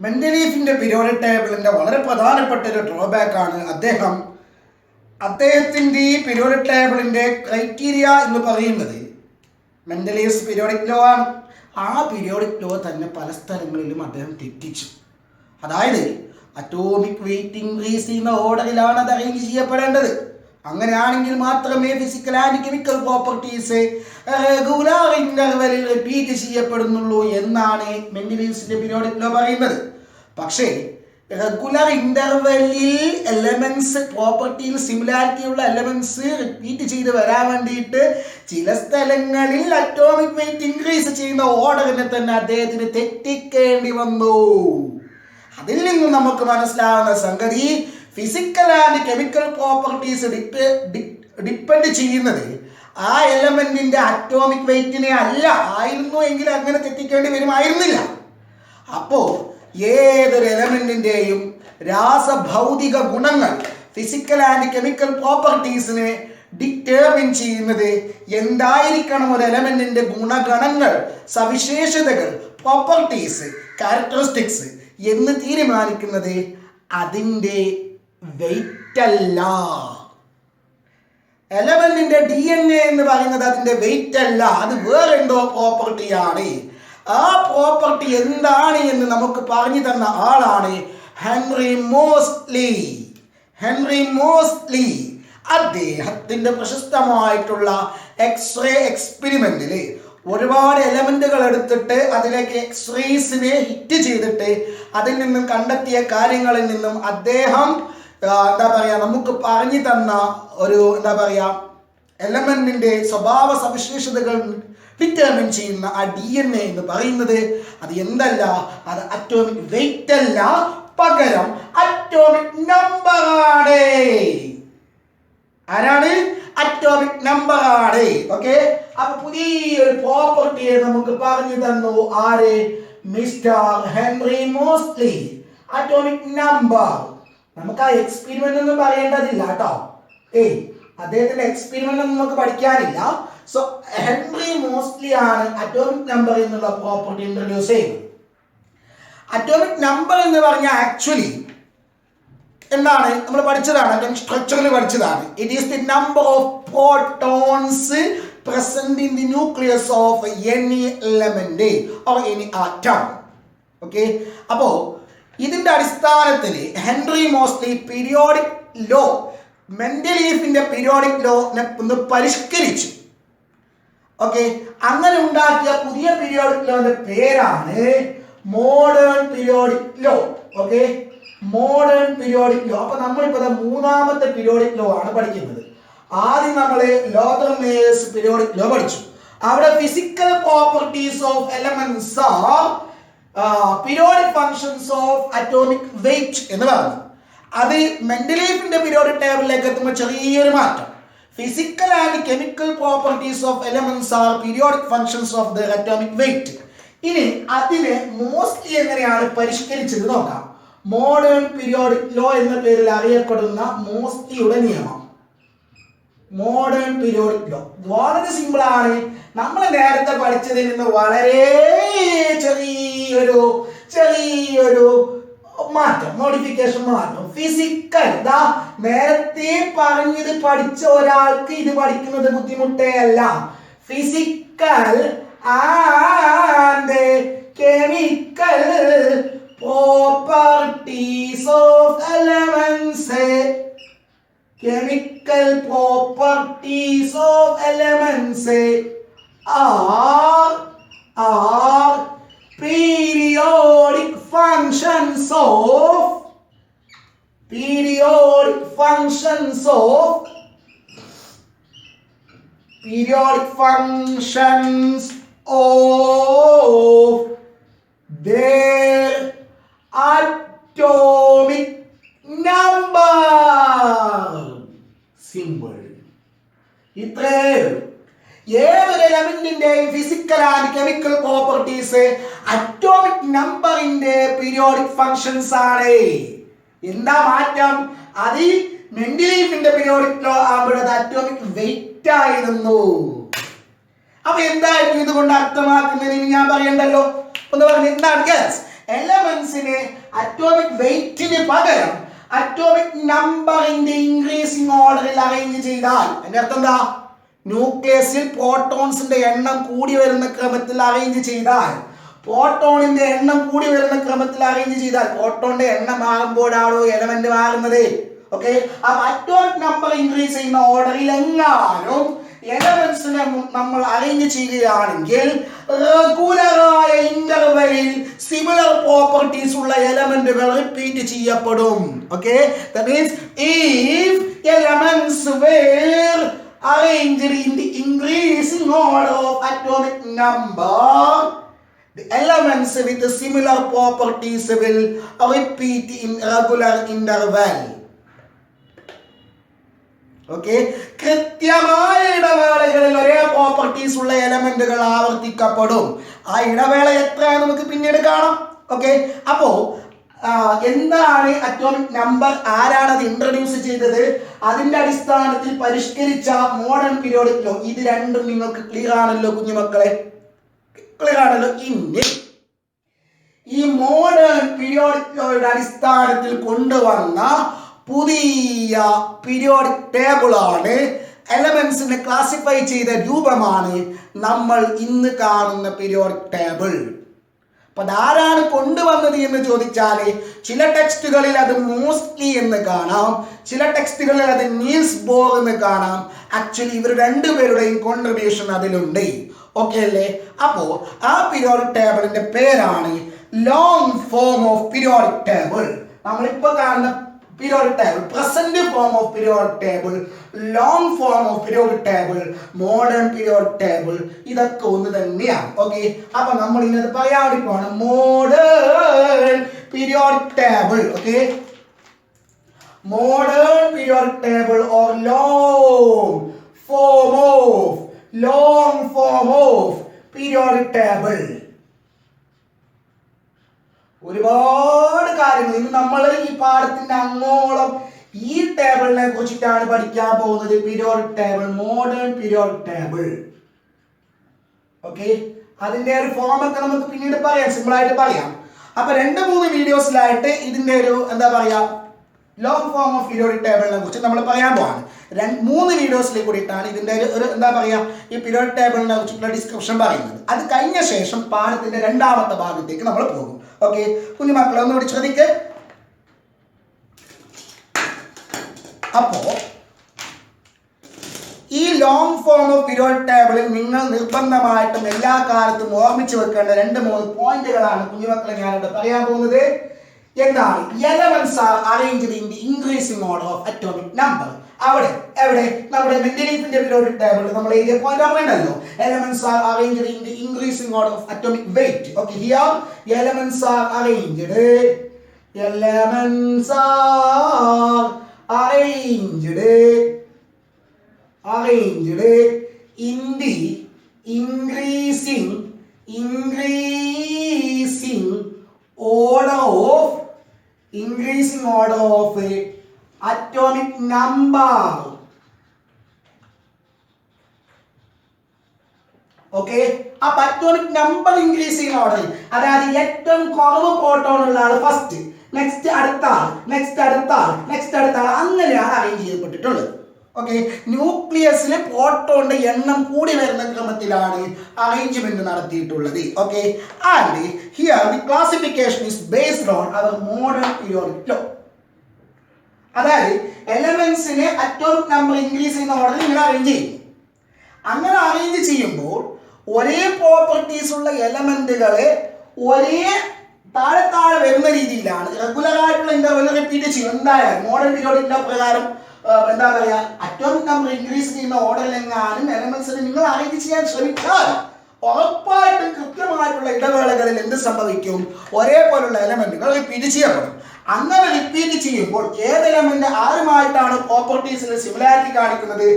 മെൻഡലീഫിന്റെ periodic ടേബിളിന്റെ വളരെ പ്രധാനപ്പെട്ട ഒരു ഡ്രോബാക്ക് ആണ് അദ്ദേഹത്തിന്റെ ഈ പീരിയോഡിക് ടേബിളിന്റെ ക്രൈറ്റീരിയ എന്ന് പറയുന്നത് മെൻഡലീവ്സ് പീരിയോഡിക് ലോ ആണ്. ആ പീരിയോഡിക് ലോ തന്നെ പല സ്ഥലങ്ങളിലും അദ്ദേഹം തെറ്റിച്ചു. അതായത് അറ്റോമിക് വെയിറ്റ് ഇൻക്രീസ് ചെയ്യുന്ന ഓർഡറിലാണ് അത് അറേഞ്ച് ചെയ്യപ്പെടേണ്ടത്. അങ്ങനെയാണെങ്കിൽ മാത്രമേ physical and chemical properties regular ഇന്റർവെലിൽ റിപ്പീറ്റ് ചെയ്യപ്പെടുന്നുള്ളൂ എന്നാണ് മെൻഡലീവ്സിന്റെ പീരിയോഡിക് ലോ പറയുന്നത്. പക്ഷേ റെഗുലർ ഇന്റർവെല്ലിൽ എലമെന്റ്സ് പ്രോപ്പർട്ടിയിൽ സിമിലാരിറ്റി ഉള്ള എലമെന്റ്സ് റിപ്പീറ്റ് ചെയ്ത് വരാൻ വേണ്ടിയിട്ട് ചില സ്ഥലങ്ങളിൽ അറ്റോമിക് വെയിറ്റ് ഇൻക്രീസ് ചെയ്യുന്ന ഓർഡറിനെ തന്നെ അദ്ദേഹത്തിന് തെറ്റിക്കേണ്ടി വന്നു. അതിൽ നിന്നും നമുക്ക് മനസ്സിലാവുന്ന സംഗതി physical and chemical properties depend ചെയ്യുന്നത് ആ എലമെന്റിന്റെ അറ്റോമിക് വെയിറ്റിനെ അല്ല. ആയിരുന്നു എങ്കിൽ അങ്ങനെ തെറ്റിക്കേണ്ടി വരുമായിരുന്നില്ല. അപ്പോൾ ഏതൊരു എലമെന്റിന്റെയും രാസഭൗതിക ഗുണങ്ങൾ ഫിസിക്കൽ ആൻഡ് കെമിക്കൽ പ്രോപ്പർട്ടീസിനെ ഡിറ്റർമിൻ ചെയ്യുന്നത് എന്തായിരിക്കണം, ഒരു എലമെന്റിന്റെ ഗുണഗണങ്ങൾ, സവിശേഷതകൾ, പ്രോപ്പർട്ടീസ്, ക്യാരക്ടറിസ്റ്റിക്സ് എന്ന് തീരുമാനിക്കുന്നത് അതിൻ്റെ വെയിറ്റ് അല്ല. എലമെന്റിന്റെ DNA എന്ന് പറയുന്നത് അതിന്റെ വെയിറ്റ് അല്ല, അത് വേറെന്തോ പ്രോപ്പർട്ടിയാണ്. ആ പ്രോപ്പർട്ടി എന്താണ് എന്ന് നമുക്ക് പറഞ്ഞു തന്ന ആളാണ് ഹെൻറി മോസ്ലി. അദ്ദേഹത്തിന്റെ പ്രശസ്തമായിട്ടുള്ള എക്സ്റേ എക്സ്പെരിമെന്റിൽ ഒരുപാട് എലമെന്റുകൾ എടുത്തിട്ട് അതിലേക്ക് എക്സ്റേസിനെ ഹിറ്റ് ചെയ്തിട്ട് അതിൽ നിന്നും കണ്ടെത്തിയ കാര്യങ്ങളിൽ നിന്നും അദ്ദേഹം നമുക്ക് പറഞ്ഞു തന്ന ഒരു എലമെന്റിന്റെ സ്വഭാവ സവിശേഷതകൾ ഡിറ്റർമിൻ ചെയ്യുന്ന ആ DNA എന്ന് പറയുന്നത് അത് എന്തല്ല, അത് അറ്റോമിക് വെയിറ്റ് അല്ല, പകരം അറ്റോമിക് നമ്പർ ആണ്. ആരാണ്? അറ്റോമിക് നമ്പർ ആണ്. ഓക്കെ, അപ്പൊ പുതിയൊരു പ്രോപ്പർട്ടിയെ നമുക്ക് പറഞ്ഞു തന്നു ആര്? Mister Henry Moseley. Atomic number നമുക്ക് ആ എക്സ്പെരിമെന്റ് ഒന്നും പറയേണ്ടതില്ല കേട്ടോ. അദ്ദേഹത്തിന്റെ എക്സ്പെരിമെന്റ് ഒന്നും നമുക്ക് പഠിക്കാനില്ല. സോ ഹെൻറി മോസ്ലി ആണ് അറ്റോമിക് നമ്പർ എന്നുള്ള പ്രോപ്പർട്ടി ഇൻട്രൊഡ്യൂസ് ചെയ്യുന്നത്. അറ്റോമിക് നമ്പർ എന്ന് പറഞ്ഞാൽ ആക്ച്വലി എന്താണ്? നമ്മൾ പഠിച്ചതാണ്, അറ്റോമിക് സ്ട്രക്ചറിൽ പഠിച്ചതാണ്. It is the number of protons present in the nucleus of any element or any atom. Okay, അപ്പോൾ ഇതിന്റെ അടിസ്ഥാനത്തിൽ ഹെൻറി മോസ്ലി പീരിയോഡിക് ലോ, മെൻഡലീഫിന്റെ പീരിയോഡിക് ലോ ഒന്ന് പരിഷ്കരിച്ചു. ഓക്കെ, അങ്ങനെ ഉണ്ടാക്കിയ പുതിയ പീരിയോഡിക് ലോന്റെ പേരാണ് modern periodic law. Okay, modern periodic law. അപ്പൊ നമ്മളിപ്പോ മൂന്നാമത്തെ പീരിയോഡിക് ലോ ആണ് പഠിക്കുന്നത്. ആദ്യം നമ്മൾ ലോതർമേയേഴ്സ് പീരിയോഡിക് ലോ പഠിച്ചു. അവിടെ physical properties of elements R periodic functions of atomic wait എന്ന് പറഞ്ഞു. അത് മെൻഡലീഫിന്റെ പീരിയോഡിക് ടേബിളിലേക്ക് എത്തുമ്പോൾ ചെറിയൊരു മാറ്റം. Physical and chemical properties of elements R periodic functions of the atomic wait. ഇനി അതിനെ മോസ്ലി എങ്ങനെയാണ് പരിഷ്കരിച്ചത് നോക്കാം. മോഡേൺ പീരിയോഡിക് ലോ എന്ന പേരിൽ അറിയപ്പെടുന്ന മോസ്ലിയുടെ നിയമം, മോഡേൺ പീരിയോഡിക് ലോ വളരെ സിമ്പിൾ ആണ്. നമ്മൾ നേരത്തെ പഠിച്ചതിൽ നിന്ന് വളരെ ചെറിയൊരു മാറ്റം, മോഡിഫിക്കേഷൻ മാറ്റം. ഫിസിക്കൽ നേരത്തെ പറഞ്ഞത് പഠിച്ച ഒരാൾക്ക് ഇത് പഠിക്കുന്നത് ബുദ്ധിമുട്ടേ അല്ല. Physical and chemical properties of elements, chemical properties of elements are periodic functions of their atomic number. Simple. ഇത്രയും ഏതൊരു എലമെന്റിന്റെയും physical and chemical properties atomic നമ്പറിന്റെ പീരിയോഡിക് ഫങ്ഷൻസ് ആണ്. എന്താ മാറ്റം? അത് മെൻഡലീഫിന്റെ പീരിയോഡിക് ലോ ആകുമ്പോഴത് അറ്റോമിക് വെയിറ്റ് ആയിരുന്നു. അപ്പൊ എന്തായിരുന്നു ഇതുകൊണ്ട് അർത്ഥമാക്കുന്നത് ഞാൻ പറയണ്ടല്ലോ. ഒന്ന് പറഞ്ഞു എന്താണ്? എലമെന്റ്സിനെ അറ്റോമിക് വെയിറ്റിന് പകരം അറ്റോമിക് നമ്പറിന്റെ ഇൻക്രീസിംഗ് ഓർഡറിൽ അറേഞ്ച് ചെയ്താൽ അതിന്റെ അർത്ഥം എന്താ? ന്യൂക്ലിയസിൽ പ്രോട്ടോൺസിന്റെ എണ്ണം കൂടി വരുന്ന ക്രമത്തിൽ അറേഞ്ച് ചെയ്താൽ, പ്രോട്ടോണിന്റെ എണ്ണം കൂടി വരുന്ന ക്രമത്തിൽ അറേഞ്ച് ചെയ്താൽ, പ്രോട്ടോണിന്റെ എണ്ണം മാറുമ്പോഴാണോ എലമെന്റ് മാറുന്നത്? ഓക്കെ, അപ്പൊ അറ്റോമിക് നമ്പർ ഇൻക്രീസ് ചെയ്യുന്ന ഓർഡറിൽ എങ്ങാനും എലമെന്റ്സിനെ നമ്മൾ അറേഞ്ച് ചെയ്യുകയാണെങ്കിൽ റെഗുലറായ ഇന്റർവെലിൽ സിമിലർ പ്രോപ്പർട്ടീസ് ഉള്ള എലമെന്റുകൾ റിപ്പീറ്റ് ചെയ്യപ്പെടും. Okay, that means if elements were arranged in the increasing order of atomic number, the elements with the similar properties will repeat in regular interval. Okay, കൃത്യമായ ഇടവേളകളിൽ ഒരേ പ്രോപ്പർട്ടീസ് ഉള്ള എലമെന്റുകൾ ആവർത്തിക്കപ്പെടും. ആ ഇടവേള എത്രയാണ് നമുക്ക് പിന്നീട് കാണാം. ഓക്കെ, അപ്പോ എന്താണ് അറ്റോമിക് നമ്പർ? ആരാണ് അത് ഇൻട്രൊഡ്യൂസ് ചെയ്തത്? അതിന്റെ അടിസ്ഥാനത്തിൽ പരിഷ്കരിച്ച മോഡേൺ പീരിയോഡിക് ലോ. ഇത് രണ്ടും നിങ്ങൾക്ക് ക്ലിയർ ആണല്ലോ കുഞ്ഞുമക്കളെ? ക്ലിയർ ആണല്ലോ? ഇനി ഈ മോഡേൺ പീരിയോഡിക് ലോയുടെ അടിസ്ഥാനത്തിൽ കൊണ്ടുവന്ന പുതിയ പീരിയോഡിക് ടേബിൾ ആണ്, എലമെന്റ്സിനെ ക്ലാസിഫൈ ചെയ്ത രൂപമാണ് നമ്മൾ ഇന്ന് കാണുന്ന പീരിയോഡിക് ടേബിൾ. അപ്പൊ അതാരാണ് കൊണ്ടുവന്നത് എന്ന് ചോദിച്ചാൽ ചില ടെക്സ്റ്റുകളിൽ അത് മോസ്റ്റ്ലി എന്ന് കാണാം, ചില ടെക്സ്റ്റുകളിൽ അത് നീൽസ് ബോർ എന്ന് കാണാം. ആക്ച്വലി ഇവർ രണ്ടുപേരുടെയും കോൺട്രിബ്യൂഷൻ അതിലുണ്ട്. ഓക്കെ അല്ലേ? അപ്പോ ആ പീരിയോഡിക് ടേബിളിന്റെ പേരാണ് long form of periodic table. നമ്മളിപ്പോ കാണുന്ന periodic table, present form of periodic table, long form of periodic table, modern periodic table, ഇതൊക്കെ ഒന്ന് തന്നെയാണ്. ഓക്കെ, അപ്പൊ നമ്മൾ ഇന്നത് പറയാൻ വേണ്ടി പോകണം modern periodic table. Okay, modern periodic table or long form of periodic table. ഒരുപാട് കാര്യങ്ങൾ ഇന്ന് നമ്മൾ ഈ പാഠത്തിന്റെ അങ്ങോളം ഈ ടേബിളിനെ കുറിച്ചിട്ടാണ് പഠിക്കാൻ പോകുന്നത്. Periodic table, modern periodic table. Okay, അതിന്റെ ഒരു ഫോം ഒക്കെ നമുക്ക് പിന്നീട് പറയാം, സിമ്പിൾ ആയിട്ട് പറയാം. അപ്പൊ 2-3 വീഡിയോസിലായിട്ട് ഇതിന്റെ ഒരു എന്താ പറയാ ലോങ് ഫോം ഓഫ് പീരിയോഡിക് ടേബിളിനെ കുറിച്ച് നമ്മൾ പറയാൻ പോവാണ്. 3 വീഡിയോസിൽ കൂടിയിട്ടാണ് ഇതിന്റെ ഒരു എന്താ പറയാ ഈ പീരിയോഡിക് ടേബിളിനെ കുറിച്ചുള്ള ഡിസ്ക്രിപ്ഷൻ പറയുന്നത്. അത് കഴിഞ്ഞ ശേഷം പാഠത്തിന്റെ 2ാമത്തെ ഭാഗത്തേക്ക് നമ്മൾ പോകും. ഓക്കെ, കുഞ്ഞു മക്കളെ ഒന്നുകൂടി ശ്രദ്ധിക്ക്. അപ്പോ ഈ ലോങ് ഫോം ഓഫ് പീരിയോഡിക് ടേബിളിൽ നിങ്ങൾ നിർബന്ധമായിട്ടും എല്ലാ കാലത്തും ഓർമ്മിച്ചു വെക്കേണ്ട 2-3 പോയിന്റുകളാണ് കുഞ്ഞുമക്കളെ ഞാനിവിടെ പറയാൻ പോകുന്നത്. എന്താണ്? Elements R arranged in the increasing order of atomic number. അവിടെ എവിടെ നമ്മുടെ മെൻഡലീഫിന്റെ പീരിയോഡിക് ടേബിളിൽ നമ്മൾ എഴുതിയ പോയിന്റ് ഓർമ്മയുണ്ടല്ലോ. Elements R arranged in the increasing order of atomic wait. Okay, here elements R arranged in the increasing order of atomic number. Okay, അപ്പൊ atomic number increase ചെയ്യുന്ന order, അതായത് ഏറ്റവും കുറവ് പ്രോട്ടോൺ ഉള്ള ആൾ ഫസ്റ്റ്, നെക്സ്റ്റ് അടുത്ത ആൾ, next അടുത്ത ആൾ, next അടുത്ത ആൾ, അങ്ങനെയാണ് അറേഞ്ച് ചെയ്യപ്പെട്ടിട്ടുള്ളത്. ഓക്കെ, ന്യൂക്ലിയസിലെ പ്രോട്ടോണിന്റെ എണ്ണം കൂടി വരുന്ന ക്രമത്തിലാണ് അറേഞ്ച്മെന്റ് നടത്തിയിട്ടുള്ളത്. Okay, and here the classification is based on our modern periodic law. അതായത് എലമെന്റ്സിനെ അറ്റോമിക് നമ്പർ ഇൻക്രീസ് ചെയ്യുന്ന ഓർഡറിൽ ഇങ്ങനെ അറേഞ്ച് ചെയ്യും. അങ്ങനെ അറേഞ്ച് ചെയ്യുമ്പോൾ ഒരേ പ്രോപ്പർട്ടീസ് ഉള്ള എലമെന്റുകളെ ഒരേ താഴെ താഴെ വരുന്ന രീതിയിലാണ് റെഗുലർ ആയിട്ടുള്ള ഇന്റർവെൽ റിപ്പീറ്റ് ചെയ്യും. എന്തായാലും മോഡേൺ പീരിയോഡിക് ലോ പ്രകാരം എന്താ പറയാ അറ്റോമിക് നമ്പർ ഇൻക്രീസ് ചെയ്യുന്ന ഓർഡറിൽ എങ്ങാനും എലമെന്റ്സിനെ നിങ്ങൾ അറേഞ്ച് ചെയ്യാൻ ശ്രമിച്ചാൽ ഉറപ്പായിട്ടും കൃത്യമായിട്ടുള്ള ഇടവേളകളിൽ എന്ത് സംഭവിക്കും? ഒരേപോലുള്ള എലമെന്റുകൾ റിപ്പീറ്റ് ചെയ്യപ്പെടും. അങ്ങനെ റിപ്പീറ്റ് ചെയ്യുമ്പോൾ ഏത് എലമെന്റ് ആരുമായിട്ടാണ് പ്രോപ്പർട്ടീസിൽ സിമിലാരിറ്റി കാണിക്കുന്നത്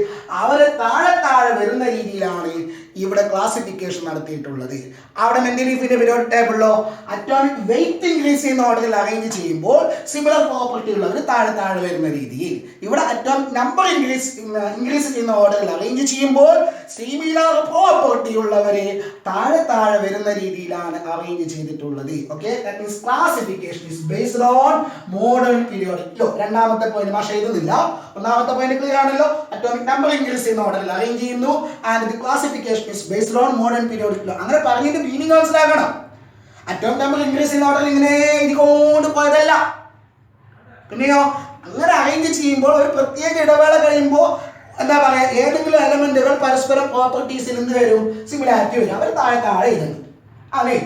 അവരെ താഴെ താഴെ വരുന്ന രീതിയിലാണ് ഇവിടെ ക്ലാസിഫിക്കേഷൻ നടത്തിയിട്ടുള്ളത്. അവിടെ മെൻഡലീഫിന്റെ പീരിയോഡിക് ടേബിളിലോ അറ്റോമിക് വെയിറ്റ് ഇൻക്രീസ് ചെയ്യുന്ന ഓർഡറിൽ അറേഞ്ച് ചെയ്യുമ്പോൾ സിമിലർ പ്രോപ്പർട്ടി ഉള്ളവർ താഴെ താഴെ വരുന്ന രീതിയിൽ, ഇവിടെ അറ്റോമിക് നമ്പർ ഇൻക്രീസ് ചെയ്യുന്ന ഓർഡറിൽ അറേഞ്ച് ചെയ്യുമ്പോൾ സിമിലർ പ്രോപ്പർട്ടി ഉള്ളവരെ താഴെ താഴെ വരുന്ന രീതിയിലാണ് അറേഞ്ച് ചെയ്തിട്ടുള്ളത്. Okay, that means classification is based on modern periodic law. രണ്ടാമത്തെ പോയിന്റ് മാഷ് എഴുതുന്നില്ല, ഒന്നാമത്തെ പോയിന്റ് ക്ലിയർ ആണല്ലോ. അറ്റോമിക് നമ്പർ ഇൻക്രീസ് ചെയ്യുന്ന ഓർഡറിൽ അറേഞ്ച് ചെയ്യുന്നു and the classification is based on modern periodic law. അങ്ങനെ പറഞ്ഞിട്ട് മീനിങ് മനസ്സിലാക്കണം. അറ്റോമിക് നമ്പർ ഇൻക്രീസ് ചെയ്യുന്ന ഓർഡറിൽ ഇങ്ങനെ ഇരിക്കൊണ്ട് പോയതല്ല. പിന്നെയോ അങ്ങനെ അറേഞ്ച് ചെയ്യുമ്പോൾ ഒരു പ്രത്യേക ഇടവേള കഴിയുമ്പോൾ എന്താ പറയാ, ഏതെങ്കിലും എലമെന്റുകൾ പരസ്പരം പ്രോപ്പർട്ടീസിൽ എന്ത് വരും, സിമിലാരിറ്റി വരും. അവർ താഴെ താഴെ ഇടുന്നു അതെ.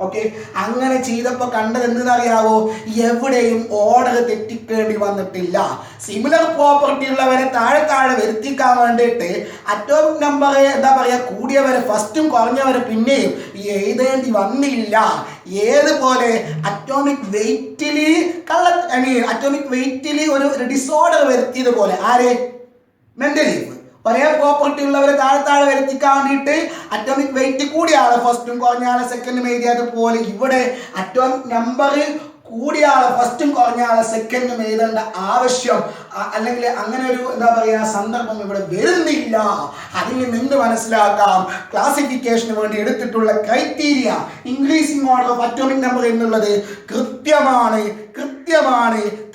ഓക്കെ, അങ്ങനെ ചെയ്തപ്പോൾ കണ്ടത് എന്തെന്നറിയാവോ, എവിടെയും ഓർഡർ തെറ്റിക്കേണ്ടി വന്നിട്ടില്ല. സിമിലർ പ്രോപ്പർട്ടി ഉള്ളവരെ താഴെ താഴെ വരുത്തിക്കാൻ വേണ്ടിയിട്ട് അറ്റോമിക് നമ്പർ എന്താ പറയാ, കൂടിയവരെ ഫസ്റ്റും കുറഞ്ഞവരെ പിന്നെയും എഴുതേണ്ടി വന്നില്ല. ഏതുപോലെ അറ്റോമിക് വെയിറ്റിൽ അറ്റോമിക് വെയിറ്റിൽ ഒരു ഡിസോർഡർ വരുത്തിയതുപോലെ, ആരെ, മെൻഡലീഫ് ഒരേ പ്രോപ്പർട്ടി ഉള്ളവരെ താഴെ താഴെ വരുത്തിക്കാൻ വേണ്ടിയിട്ട് അറ്റോമിക് വെയിറ്റ് കൂടിയ ആളെ ഫസ്റ്റും കുറഞ്ഞ ആളെ സെക്കൻഡും എഴുതിയതുപോലെ ഇവിടെ അറ്റോമിക് നമ്പർ കൂടിയ ആളെ ഫസ്റ്റും കുറഞ്ഞ ആളെ സെക്കൻഡും എഴുതേണ്ട ആവശ്യം അല്ലെങ്കിൽ അങ്ങനെ ഒരു എന്താ പറയാ സന്ദർഭം ഇവിടെ വരുന്നില്ല. അതിൽ നിന്ന് മനസ്സിലാക്കാം ക്ലാസിഫിക്കേഷന് വേണ്ടി എടുത്തിട്ടുള്ള criteria increasing order of atomic number എന്നുള്ളത് കൃത്യമാണ്,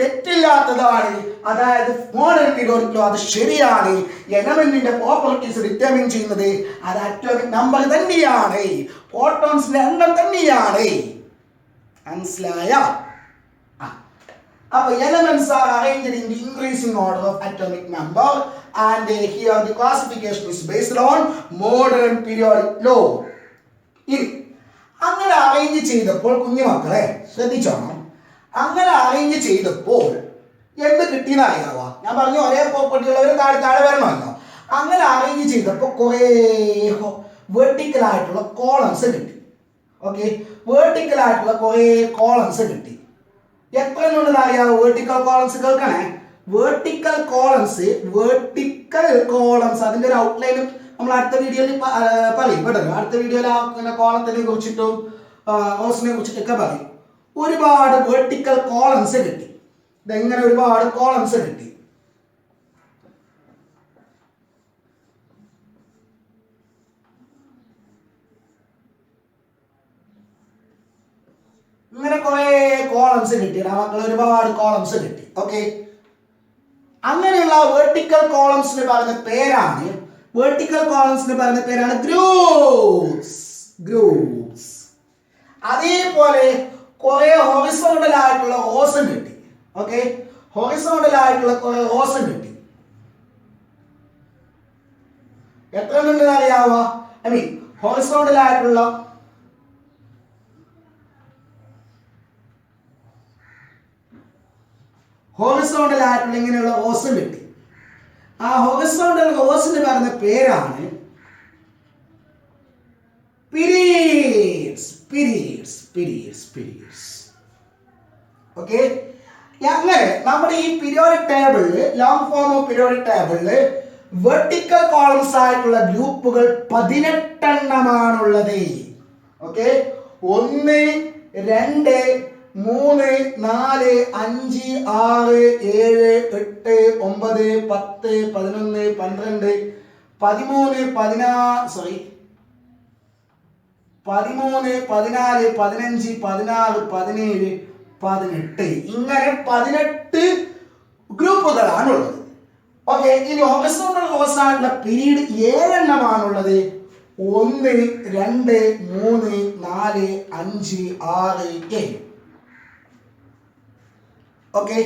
തെറ്റില്ലാത്തതാണ്. അതായത് മോഡേൺ പീരിയോഡിക് ലോ അത് ശരിയാണ്. എലമെന്റിന്റെ പ്രോപ്പർട്ടീസ് ഡിറ്റർമിൻ ചെയ്യുന്നത് അത് അറ്റോമിക് നമ്പർ തന്നെയാണ്, പ്രോട്ടോൺസിന്റെ എണ്ണം തന്നെയാണ്. മനസ്സിലായ? അപ്പോൾ elements are arranged in the increasing order of atomic number and here the classification is based on modern periodic law. ഇനി അങ്ങനെ അറേഞ്ച് ചെയ്തപ്പോൾ കുഞ്ഞുമക്കളെ ശ്രദ്ധിച്ചോണം, അങ്ങനെ അറേഞ്ച് ചെയ്തപ്പോൾ എന്ത് കിട്ടിയെന്ന് അറിയാവോ? ഞാൻ പറഞ്ഞു ഒരേ പ്രോപ്പർട്ടി ഉള്ളവർ താഴെ താഴെ വരണമല്ലോ. അങ്ങനെ അറേഞ്ച് ചെയ്തപ്പോൾ കുറേ വെർട്ടിക്കൽ ആയിട്ടുള്ള കോളംസ് കിട്ടി. ഓക്കെ, വെർട്ടിക്കൽ ആയിട്ടുള്ള കുറേ കോളംസ് കിട്ടി. എത്ര എന്നുള്ളത് അറിയാവോ? വെർട്ടിക്കൽ കോളംസ് കേൾക്കണേ. വെർട്ടിക്കൽ കോളംസ് അതിന്റെ ഒരു ഔട്ട്ലൈനും നമ്മൾ അടുത്ത വീഡിയോയിൽ പറയും കേട്ടോ. അടുത്ത വീഡിയോയിൽ ആ കോളത്തിനെ കുറിച്ചിട്ടും റോസിനെ കുറിച്ചിട്ടൊക്കെ പറയും. ഒരുപാട് വെർട്ടിക്കൽ കോളംസ് കിട്ടി. ഇതെങ്ങനെ ഒരുപാട് കോളംസ് കിട്ടി. ഇങ്ങനെ കുറെ കോളംസ് കിട്ടി മക്കൾ, ഒരുപാട് കോളംസ് കിട്ടി. ഓക്കെ, അങ്ങനെയുള്ള വെർട്ടിക്കൽ കോളംസിന് പറയുന്ന പേരാണ് ഗ്രൂപ്പ്സ്. അതേപോലെ കുറെ ഹൊറിസോണ്ടൽ ആയിട്ടുള്ള റോസും കിട്ടി. ഓക്കെ, ഹൊറിസോണ്ടൽ ആയിട്ടുള്ള കുറെ റോസും കിട്ടി. എത്ര ഉണ്ടെന്ന് അറിയാവോ? ഹൊറിസോണ്ടൽ ആയിട്ടുള്ള ഇങ്ങനെയുള്ള റോസ് കിട്ടി. ആ ഹൊറിസോണ്ടൽ റോസിന് പറഞ്ഞ പേരാണ് പീരിയഡ്സ്. ഓക്കെ, അങ്ങനെ നമ്മുടെ ഈ പീരിയോഡിക് ടേബിളിൽ, ലോങ് ഫോം ഓഫ് പീരിയോഡിക് ടേബിളിൽ വെർട്ടിക്കൽ കോളംസ് ആയിട്ടുള്ള ഗ്രൂപ്പുകൾ 18 എണ്ണമാണുള്ളത്. ഓക്കെ, 1 2 3 4 5 6 7 8 9 10 11 12 13 14 15 16 17 18 ഇങ്ങനെ 18 ഗ്രൂപ്പുകളാണുള്ളത്. ഓക്കെ, ഇനി ഹൊറിസോണ്ടൽ റോസ് ആയിട്ടുള്ള പീരീഡ് 7 എണ്ണമാണുള്ളത്. 1 2 3 4 5 6 7. ഓക്കെ,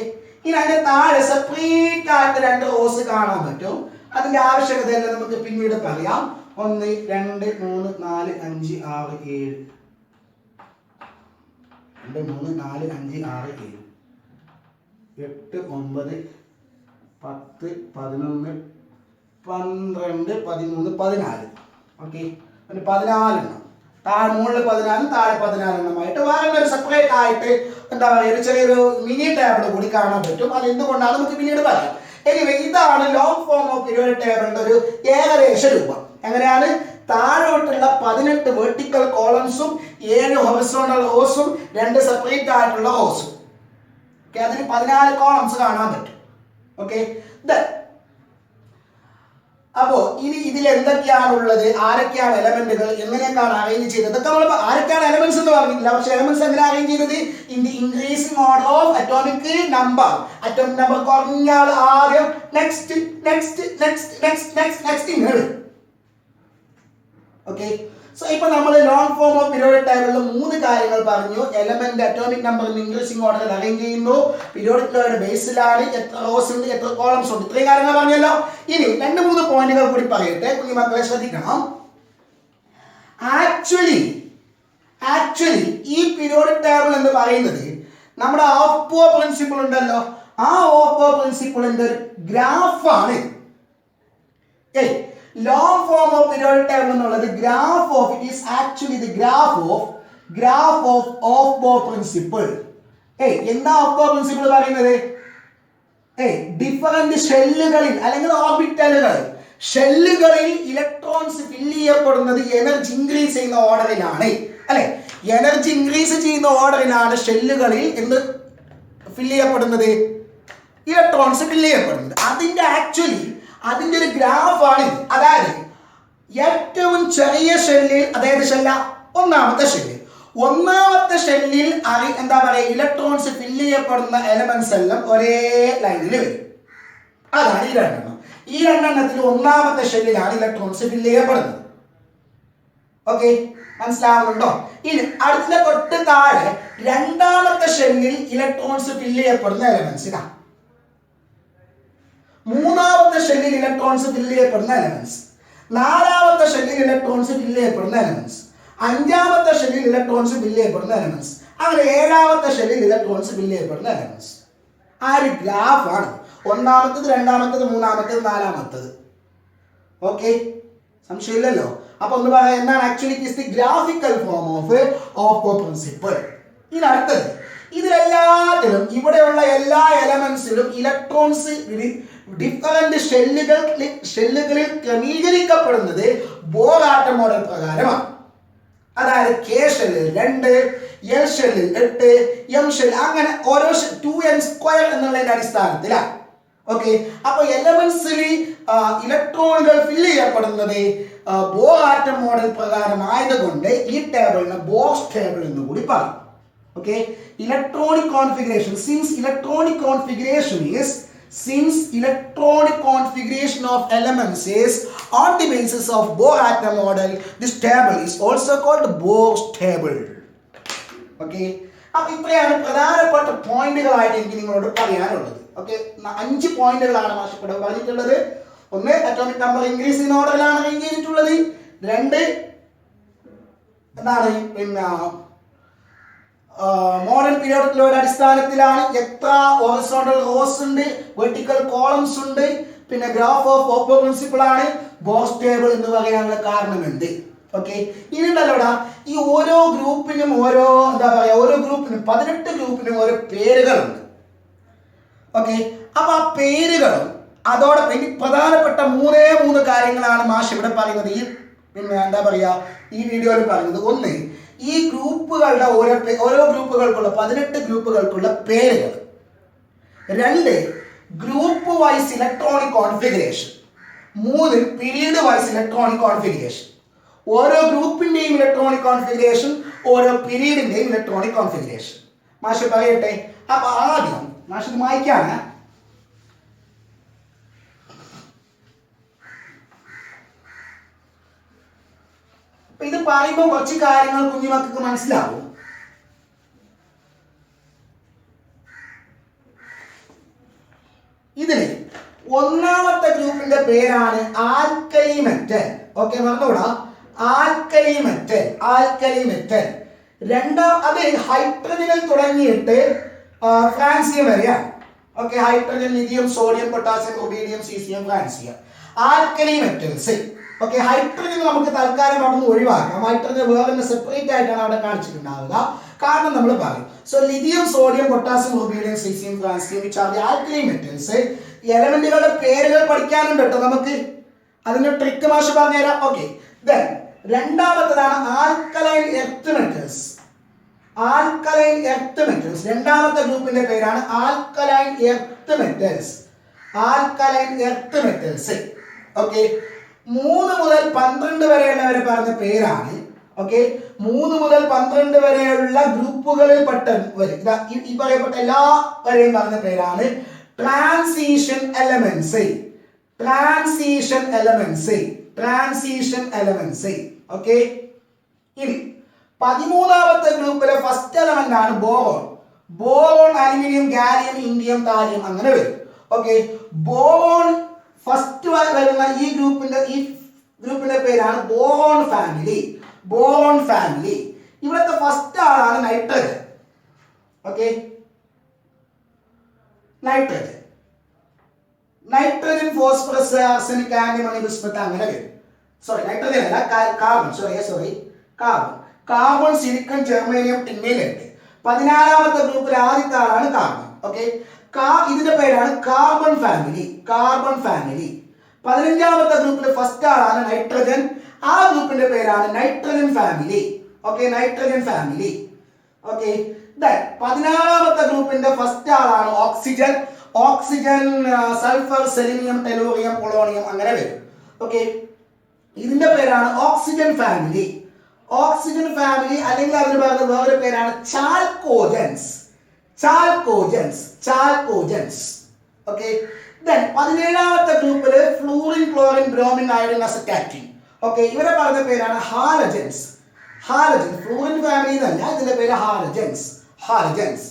ഇനി അതിന്റെ താഴെ സെപ്പറേറ്റ് ആയിട്ട് 2 റോസ് കാണാൻ പറ്റും. അതിന്റെ ആവശ്യകതയെല്ലാം നമുക്ക് പിന്നീട് പറയാം. 1 2 3 4 5 6 7 2 3 4 5 6 7 8 9 10 11 12 13 14. ഓക്കെ, പിന്നെ 14 എണ്ണം താഴെ, മുകളിൽ 14 താഴെ 14 എണ്ണമായിട്ട് വേറെ ഒരു സെപ്പറേറ്റ് ആയിട്ട് എന്താ പറയുക ഒരു ചെറിയൊരു മിനി ടേബിൾ കൂടി കാണാൻ പറ്റും. അത് എന്തുകൊണ്ടാണ് നമുക്ക് പിന്നീട് പറയാം. എനിവേ, ഇതാണ് ലോങ് ഫോം ഓഫ് പീരിയോഡിക് ടേബിളിന്റെ ഒരു ഏകദേശ രൂപം. എങ്ങനെയാണ്? താഴോട്ടുള്ള 18 വെർട്ടിക്കൽ കോളംസും 7 ഹൊറിസോണ്ടൽ റോസും 2 സെപ്പറേറ്റ് ആയിട്ടുള്ള റോസും. ഓക്കെ, അതിന് 14 കോളംസ് കാണാൻ പറ്റും. ഓക്കെ, അപ്പോ ഇനി ഇതിൽ എന്തൊക്കെയാണുള്ളത്, ആരൊക്കെയാണ് എലമെന്റുകൾ, എങ്ങനെയൊക്കെയാണ് അറേഞ്ച് ചെയ്തത്, ഇതൊക്കെ നമ്മൾ ആരൊക്കെയാണ് എലമെന്റ്സ് എന്ന് പറഞ്ഞിട്ടില്ല. പക്ഷെ എലമെന്റ്സ് എങ്ങനെ അറേഞ്ച് ചെയ്തത്? In the increasing order of atomic number. Atomic number കുറഞ്ഞാൽ ആദ്യം next next next next next next ഇങ്ങനെ. ഓക്കെ, സോ ഇപ്പൊ നമ്മൾ ലോങ് ഫോം ഓഫ് പീരിയോഡിക് ടേബിളിൽ 3 കാര്യങ്ങൾ പറഞ്ഞു. എലമെന്റ് അറ്റോമിക് നമ്പർ ഇൻക്രീസിംഗ് ഓർഡറിൽ അറേഞ്ച് ചെയ്യുന്നു, പീരിയോഡിക് ടേബിളിന്റെ ബേസിലാണ്, എത്ര റോസ് ഉണ്ട്, എത്ര കോളംസ് ഉണ്ട്, ഇത്രയും കാര്യങ്ങൾ പറഞ്ഞല്ലോ. ഇനി 2-3 പോയിന്റുകൾ കൂടി പറയട്ടെ, കുഞ്ഞുമക്കളെ ശ്രദ്ധിക്കണം. ആക്ച്വലി ഈ പീരിയോഡിക് ടേബിൾ എന്ന് പറയുന്നത് നമ്മുടെ ഓപ്പോ പ്രിൻസിപ്പിൾ ഉണ്ടല്ലോ, ആ ഓപ്പോ പ്രിൻസിപ്പിളിന്റെ ഒരു ഗ്രാഫാണ്. Long form of periodic table എന്നുള്ളത് graph of, it is actually the graph of Aufbau principle. എന്താ Aufbau principle പറയുന്നത്? ഡിഫറന്റ് ഷെല്ലുകളിൽ അല്ലെങ്കിൽ ഷെല്ലുകളിൽ ഇലക്ട്രോൺസ് ഫില്ല് ചെയ്യപ്പെടുന്നത് എനർജി ഇൻക്രീസ് ചെയ്യുന്ന ഓർഡറിലാണ്, അല്ലെ? എനർജി ഇൻക്രീസ് ചെയ്യുന്ന ഓർഡറിലാണ് ഷെല്ലുകളിൽ എന്ത് ഫില്ല് ചെയ്യപ്പെടുന്നത്? ഇലക്ട്രോൺസ് ഫില്ല് ചെയ്യപ്പെടുന്നത്. അതിന്റെ ഒരു ഗ്രാഫാണ്. അതായത് ഏറ്റവും ചെറിയ ഷെല്ലിൽ, അതായത് ഒന്നാമത്തെ ഷെല്ലിൽ എന്താ പറയുക, ഇലക്ട്രോൺസ് ഫില്ല് ചെയ്യപ്പെടുന്ന എലമെന്റ്സ് എല്ലാം ഒരേ ലൈനിൽ വരും. അതാണ് ഈ 2 എണ്ണം. ഈ 2 എണ്ണത്തിൽ ഒന്നാമത്തെ ഷെല്ലിലാണ് ഇലക്ട്രോൺസ് ഫില്ല് ചെയ്യപ്പെടുന്നത്. ഓക്കെ, മനസ്സിലാവുന്നുണ്ടോ? ഇനി അടുത്ത തൊട്ട് താഴെ രണ്ടാമത്തെ ഷെല്ലിൽ ഇലക്ട്രോൺസ് ഫില്ല് ചെയ്യപ്പെടുന്ന എലമെന്റ്സ് ഇതാ. മൂന്നാമത്തെ ഷെല്ലിൽ ഇലക്ട്രോൺസ് ഫില്ല് ചെയ്യപ്പെടുന്ന എലമെന്റ്സ്, നാലാമത്തെ ഷെല്ലിൽ ഇലക്ട്രോൺസ് ഫില്ല് ചെയ്യപ്പെടുന്ന എലമെന്റ്സ്, അഞ്ചാമത്തെ ഷെല്ലിൽ ഇലക്ട്രോൺസ് ഫില്ല് ചെയ്യപ്പെടുന്ന എലമെന്റ്സ്, അങ്ങനെ 7ാമത്തെ ഷെല്ലിൽ ഇലക്ട്രോൺസ് ഫില്ല് ചെയ്യപ്പെടുന്ന എലമെന്റ്സ്. ആ ഒരു ഗ്രാഫാണ്. ഒന്നാമത്തത്, രണ്ടാമത്തത്, മൂന്നാമത്തത്, നാലാമത്തത്. ഓക്കെ, സംശയമില്ലല്ലോ. അപ്പൊ ഒന്ന് പറയാം, എന്താണ് actually is the graphical form of Aufbau principle. ഇനി അടുത്തത്, ഇതിലെല്ലാത്തിലും ഇവിടെയുള്ള എല്ലാ എലമെന്റ്സിലും ഇലക്ട്രോൺസ് ഡിഫറന്റ് ഷെല്ലുകളിൽ ക്രമീകരിക്കപ്പെടുന്നത് ബോർ ആറ്റം മോഡൽ പ്രകാരമാണ്. അതായത് കെ ഷെല്ലിൽ 2, എൽ ഷെല്ലിൽ 8, എം ഷെല്ലിൽ അങ്ങനെ ഓരോ 2n² എന്നുള്ളതിന്റെ അടിസ്ഥാനത്തിലാണ്. ഓക്കെ, അപ്പൊ എലമെന്റ്സിൽ ഇലക്ട്രോണുകൾ ഫില്ല് ചെയ്യപ്പെടുന്നത് ബോർ ആറ്റം മോഡൽ പ്രകാരമായതുകൊണ്ട് ഈ ടേബിളിനെ ബോക്സ് ടേബിൾ എന്ന് കൂടി പറയും. Okay, electronic configuration, since electronic configuration of elements is on the basis of Bohr atom model, this table is also called Bohr's table. Okay, അപ്പോൾ ഇത്രയാണ് പ്രധാനപ്പെട്ട പോയിന്റുകളായിട്ട് എനിക്ക് നിങ്ങളോട് പറയാനുള്ളത്. ഓക്കെ, 5 പോയിന്റുകളാണ് മാഷിപ്പടെ പറഞ്ഞിട്ടുള്ളത്. ഒന്ന്, അറ്റോമിക് നമ്പർ ഇൻക്രീസ് ഇൻ ഓർഡറിലാണ് അറേഞ്ച് ചെയ്തിട്ടുള്ളത്. 2, എന്താണ്, പിന്നെ മോഡേൺ പീരിയോഡിക് ലോയുടെ അടിസ്ഥാനത്തിലാണ് എത്ര ഹൊറിസോണ്ടൽ റോസ് ഉണ്ട്, വെർട്ടിക്കൽ കോളംസ് ഉണ്ട്, പിന്നെ ഗ്രാഫ് ഓഫ് ഓപ്പോ പ്രിൻസിപ്പിൾ ആണ്, ബോക്സ് ടേബിൾ എന്ന് പറയാനുള്ള കാരണം എന്ത്? ഓക്കെ, ഇനി ഉണ്ടല്ലോടാ, ഈ ഓരോ ഗ്രൂപ്പിനും ഓരോ 18 ഗ്രൂപ്പിനും ഓരോ പേരുകളുണ്ട്. ഓക്കെ, അപ്പൊ ആ പേരുകളും അതോടൊപ്പം ഇനി പ്രധാനപ്പെട്ട 3 കാര്യങ്ങളാണ് മാഷ് ഇവിടെ പറയുന്നത്. ഈ പിന്നെ എന്താ പറയാ, ഈ വീഡിയോയിൽ പറയുന്നത്. ഒന്ന്, ഈ ഗ്രൂപ്പുകളുടെ ഓരോ ഗ്രൂപ്പുകൾക്കുള്ള 18 ഗ്രൂപ്പുകൾക്കുള്ള പേരുകൾ. 2, group vice electronic configuration. 3, period vice electronic configuration. ഓരോ ഗ്രൂപ്പിന്റെയും ഇലക്ട്രോണിക് കോൺഫിഗറേഷൻ, ഓരോ പീരീഡിന്റെയും ഇലക്ട്രോണിക് കോൺഫിഗറേഷൻ. മാഷ് പറയട്ടെ. അപ്പൊ ആദ്യം മാഷ് ഇത് വായിക്കാണ്. ഇത് പറയുമ്പോൾ കുറച്ച് കാര്യങ്ങൾ കുഞ്ഞുമക്കൾക്ക് മനസ്സിലാവും. ഇതില് ഒന്നാമത്തെ ഗ്രൂപ്പിന്റെ പേരാണ് ആൽക്കലി മെറ്റൽ. ഓക്കെ, മറന്നുകൂടാ, ആൽക്കലി മെറ്റൽ. അത് ഹൈഡ്രജനിൽ തുടങ്ങിയിട്ട് ഫ്രാൻസിയം വരെയാണ്. Okay, hydrogen, lithium, sodium, potassium, rubidium, caesium, francium, alkali metals. Okay, hydrogen നമുക്ക് തൽക്കാലം അവിടെ നിന്ന് ഒഴിവാക്കാം. ഹൈഡ്രജൻ വേറെ സെപ്പറേറ്റ് ആയിട്ടാണ് അവിടെ കാണിച്ചിട്ടുണ്ടാവുക. കാരണം നമ്മൾ പറയും, so lithium, sodium, potassium, rubidium, caesium, francium, which are the alkali metals. എലമെന്റുകളുടെ പേരുകൾ പഠിക്കാനുണ്ട് കേട്ടോ നമുക്ക്. അതിന്റെ ട്രിക്ക് മാഷ് പറഞ്ഞുതരാം. ഓക്കെ, ദെൻ രണ്ടാമത്തേതാണ് alkaline earth metals. Alkaline earth metals രണ്ടാമത്തെ ഗ്രൂപ്പിന്റെ പേരാണ് alkaline earth metals. Alkaline earth metals. Okay, 3 മുതൽ 12 വരെയുള്ളവരെ പറഞ്ഞ പേരാണ്. ഓക്കെ, 3 മുതൽ 12 വരെയുള്ള ഗ്രൂപ്പുകളിൽ ഈ പറയപ്പെട്ട എല്ലാവരെയും പറഞ്ഞ പേരാണ് transition elements. Transition elements. Transition elements. Okay, ഇനി 13ാമത്തെ ഗ്രൂപ്പിലെ ഫസ്റ്റ് എലമെന്റ് ആണ് boron. Boron aluminium, gallium, indium, thallium അങ്ങനെ വരും. ഓക്കെ, ബോറോൺ ഫസ്റ്റ് വരുന്ന ഈ ഗ്രൂപ്പിന്റെ പേരാണ് ബോറോൺ ഫാമിലി. Boron family. ഇവിടുത്തെ ഫസ്റ്റ് ആളാണ് nitrogen. Okay, nitrogen, nitrogen, phosphorus, arsenic, antimony, bismuth അങ്ങനെ വരും. സോറി, നൈട്രജൻ അല്ല, carbon. Sorry, carbon. Carbon, silicon, germanium, ടിന്നിലുണ്ട്. 14ാമത്തെ ഗ്രൂപ്പിൽ ആദ്യത്തെ ആളാണ് കാർബൺ. ഓക്കെ, ഇതിന്റെ പേരാണ് കാർബൺ ഫാമിലി. Carbon family. 15ാമത്തെ ഗ്രൂപ്പിൽ ഫസ്റ്റ് ആളാണ് നൈട്രജൻ. ആ ഗ്രൂപ്പിന്റെ പേരാണ് nitrogen family. Okay, nitrogen family. Okay, 16ാമത്തെ ഗ്രൂപ്പിന്റെ ഫസ്റ്റ് ആളാണ് oxygen. Oxygen, sulphur, selenium, tellurium, polonium അങ്ങനെ വരും. ഓക്കെ, ഇതിന്റെ പേരാണ് ഓക്സിജൻ ഫാമിലി. ഓക്സിജൻ ഫാമിലി അല്ലെങ്കിൽ അതിന് പറയുന്ന വേറൊരു പേരാണ് ചാൽക്കോജൻസ്. ചാൽക്കോജൻസ്. ചാൽക്കോജൻസ്. ഓക്കെ, 17ാമത്തെ ഗ്രൂപ്പില് fluorine, chlorine, bromine, iodine, astatine. Okay, ഇവരെ പറഞ്ഞ പേരാണ് ഹാലജൻസ്. ഹാലജൻ. ഫ്ലൂറിൻ ഫാമിലി എന്നല്ല, ഇതിന്റെ പേര് ഹാലജൻസ്. ഹാലജൻസ്.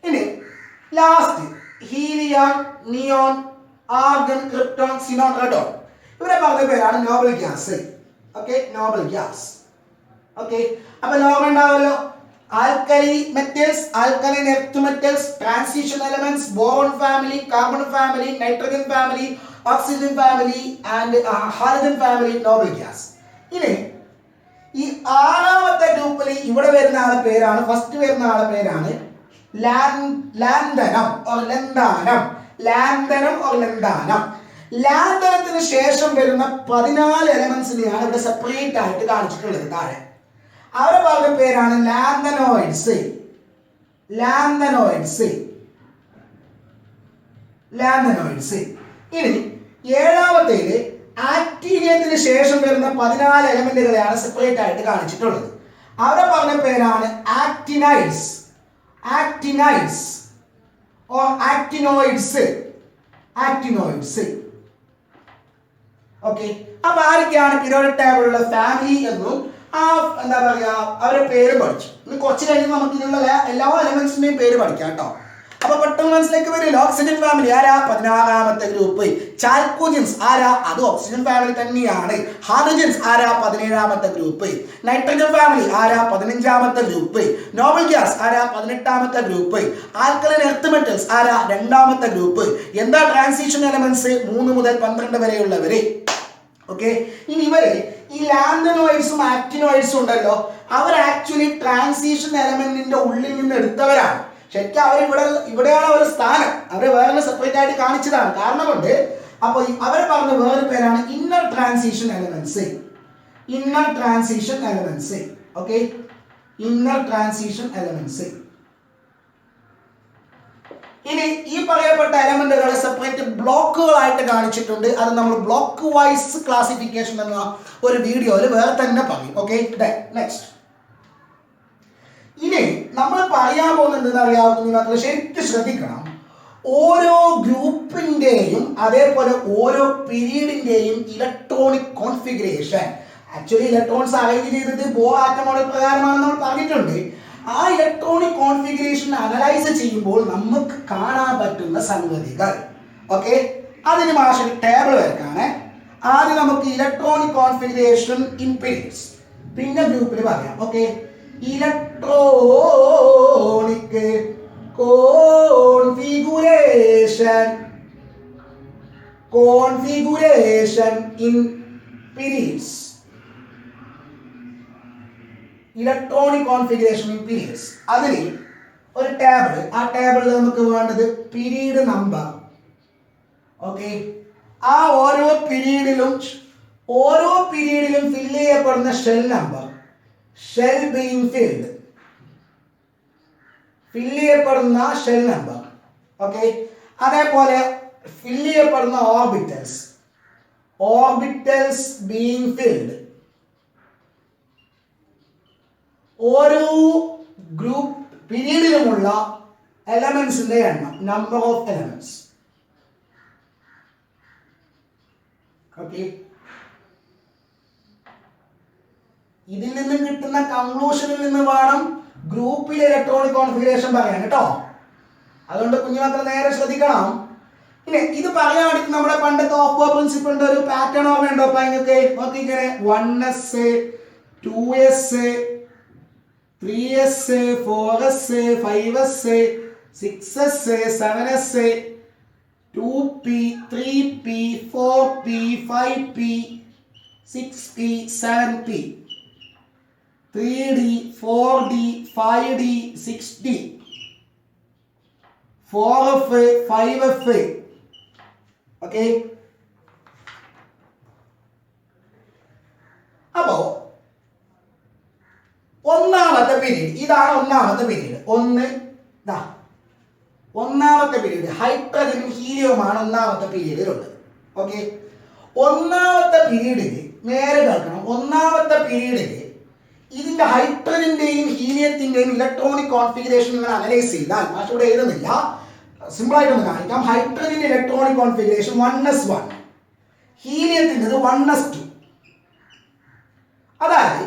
ഇനി last helium, neon, argon, krypton, xenon, റെഡോൺ ഇവരെ പറഞ്ഞ പേരാണ് Nobel gas. Okay, Nobel gas. Okay, അപ്പൊ ലോകം ഉണ്ടാവല്ലോ. Alkali metals, alkaline earth metals, transition elements, boron family, carbon family, nitrogen family, oxygen family and halogen family, Nobel gas. ഇനി ഈ 6ാമത്തെ ഗ്രൂപ്പിൽ ഇവിടെ വരുന്ന ആളെ പേരാണ്, ഫസ്റ്റ് വരുന്ന ആളെ പേരാണ് ലാന്തനം ഓർ ലന്താനം. ലാന്തനം ഓർ ലന്താനം. ലാന്തനത്തിന് ശേഷം വരുന്ന 14 എലമെന്റ്സിനെയാണ് ഇവിടെ സെപ്പറേറ്റ് ആയിട്ട് കാണിച്ചിട്ടുള്ളത് താഴെ. അവരെ പറഞ്ഞ പേരാണ് ലാന്തനോയിഡ്സ്. ലാന്തനോയിഡ്സ്. ലാന്തനോയിഡ്സ്. ഇനി 7ാമത്തേല് ആക്ടീരിയത്തിന് ശേഷം വരുന്ന 14 എലമെന്റുകളെയാണ് സെപ്പറേറ്റ് ആയിട്ട് കാണിച്ചിട്ടുള്ളത്. അവരെ പറഞ്ഞ പേരാണ് ആക്ടിനൈഡ്സ്. ആക്ടിനൈഡ്സ് ഓർ ആക്ടിനോയിഡ്സ്. ആക്ടിനോയിഡ്സ്. ഓക്കെ, അപ്പൊ ആരൊക്കെയാണ് പീരിയോഡിക് ടേബിളിലുള്ള ഫാമിലി എന്നും എന്താ പറയാ അവരുടെ പേര് പഠിച്ചു. ഇനി കുറച്ച് കഴിഞ്ഞ് നമുക്ക് ഇതിലുള്ള എല്ലാ എലമെന്റ്സിന്റെയും പേര് പഠിക്കാം കേട്ടോ. അപ്പൊ പെട്ടെന്ന് മനസ്സിലേക്ക് വരില്ല. ഓക്സിജൻ ഫാമിലി ആരാ? 16ാമത്തെ ഗ്രൂപ്പ്. ചാൽക്കോജൻസ് ആരാ? അത് ഓക്സിജൻ ഫാമിലി തന്നെയാണ്. ഹാലജൻസ് ആരാ? 17ാമത്തെ ഗ്രൂപ്പ്. നൈട്രജൻ ഫാമിലി ആരാ? 15ാമത്തെ ഗ്രൂപ്പ്. നോബൽ ഗ്യാസ് ആരാ? 18ാമത്തെ ഗ്രൂപ്പ്. ആൽക്കലൈൻ എർത്ത് മെറ്റൽസ് ആരാ? 2ാമത്തെ ഗ്രൂപ്പ്. എന്താ ട്രാൻസിഷൻ എലമെന്റ്സ്? 3 മുതൽ 12 വരെയുള്ളവര്. ഓക്കെ, ഇനി ഇവര് ഈ ലാന്തനോയിഡ്സും ആക്ടിനോയിഡ്സും ഉണ്ടല്ലോ, അവർ ആക്ച്വലി ട്രാൻസിഷൻ എലമെന്റിന്റെ ഉള്ളിൽ നിന്ന് എടുത്തവരാണ്. ശരിക്കും അവർ ഇവിടെയാണ് അവരുടെ സ്ഥാനം. അവരെ വേറെ സെപ്പറേറ്റ് ആയിട്ട് കാണിച്ചതാണ് കാരണം കൊണ്ട്. അപ്പൊ അവരെ പറഞ്ഞ വേറെ പേരാണ് inner transition elements. Inner transition elements. Okay, inner transition elements. ഇനി ഈ പറയപ്പെട്ട എലമെന്റുകളെ സെപ്പറേറ്റ് ബ്ലോക്കുകളായിട്ട് കാണിച്ചിട്ടുണ്ട്. അത് നമ്മൾ ബ്ലോക്ക് വൈസ് ക്ലാസിഫിക്കേഷൻ എന്ന ഒരു വീഡിയോയിൽ വേറെ തന്നെ പറയും. Okay, next. ഇനി നമ്മൾ പറയാൻ പോകുന്നത് എന്താ അറിയാവുന്ന ശരിക്കും ശ്രദ്ധിക്കണം. ഓരോ ഗ്രൂപ്പിന്റെയും അതേപോലെ ഓരോ പീരീഡിന്റെയും electronic configuration. Actually electrons arrange ചെയ്തത് ബോർ ആറ്റം മോഡൽ പ്രകാരമാണെന്ന് നമ്മൾ പറഞ്ഞിട്ടുണ്ട്. ആ ഇലക്ട്രോണിക് കോൺഫിഗറേഷൻ അനലൈസ് ചെയ്യുമ്പോൾ നമുക്ക് കാണാൻ പറ്റുന്ന സംഗതികൾ. ഓക്കെ, അതിന് മാഷ് ടേബിൾ വരക്കാണ്. ആദ്യം നമുക്ക് ഇലക്ട്രോണിക് കോൺഫിഗറേഷൻ ഇൻ പീരീഡ്സ്, പിന്നെ ഗ്രൂപ്പിൽ പറയാം. Okay, electronic configuration in periods. Electronic configuration in periods. അതിന് ഒരു ടേബിൾ. ആ ടേബിളിൽ നമുക്ക് വേണ്ടത് പീരീഡ് നമ്പർ. ഓക്കെ, ആ ഓരോ പീരീഡിലും ഓരോ പീരീഡിലും ഫില്ല് ചെയ്യപ്പെടുന്ന shell number, shell being filled, fill ചെയ്യപ്പെടുന്ന ഷെൽ നമ്പർ. ഓക്കെ, അതേപോലെ ഫില്ല് ചെയ്യപ്പെടുന്ന ഓർബിറ്റൽസ്, ഓർബിറ്റൽസ് ബീങ് ഫിൽഡ്. ഓരോ ഗ്രൂപ്പ് പീരീഡിലുമുള്ള എലമെന്റ്സിന്റെ എണ്ണം, നമ്പർ ഓഫ് എലമെന്റ്സ്. ഓക്കെ, ഇതിൽ നിന്ന് കിട്ടുന്ന കൺക്ലൂഷനിൽ നിന്ന് വേണം ഗ്രൂപ്പിലെ ഇലക്ട്രോണിക് കോൺഫിഗറേഷൻ പറയാൻ കേട്ടോ. അതുകൊണ്ട് കുഞ്ഞുമക്കൾ നേരെ ശ്രദ്ധിക്കണം. ഇനി ഇത് പറയാൻ വേണ്ടി നമ്മുടെ പണ്ടത്തെ ഓഫ് പ്രിൻസിപ്പിളിന്റെ ഒരു പാറ്റേൺ ഓർമ്മയുണ്ടോ? അപ്പൊ നിങ്ങൾക്ക് നോക്കിക്കേ, 1s 2s 3s 4s 5s 6s 7s 2p 3p 4p 5p 6p 7p 3d 4d 5d 6d 4f 5f. Okay, അപ്പോ ഒന്നാമത്തെ പീരീഡ് ഇതാണ്. ഒന്നാമത്തെ പീരീഡ് ഒന്നാമത്തെ പീരീഡ് ഹൈഡ്രജനും ഹീലിയവുമാണ് ഒന്നാമത്തെ പീരീഡിലുള്ളത്. ഓക്കെ, ഒന്നാമത്തെ പീരീഡിൽ നേരെ കേൾക്കണം. ഒന്നാമത്തെ പീരീഡിൽ ഇതിന്റെ ഹൈഡ്രജന്റെയും ഹീലിയത്തിന്റെയും ഇലക്ട്രോണിക് കോൺഫിഗറേഷൻ നിങ്ങൾ അനലൈസ് ചെയ്താൽ, ഇവിടെ എഴുതുന്നില്ല, സിമ്പിൾ ആയിട്ടൊന്ന് കാണിക്കാം. ഹൈഡ്രജന്റെ ഇലക്ട്രോണിക് കോൺഫിഗറേഷൻ 1s1, ഹീലിയത്തിൻ്റെത് 1s2. അതായത്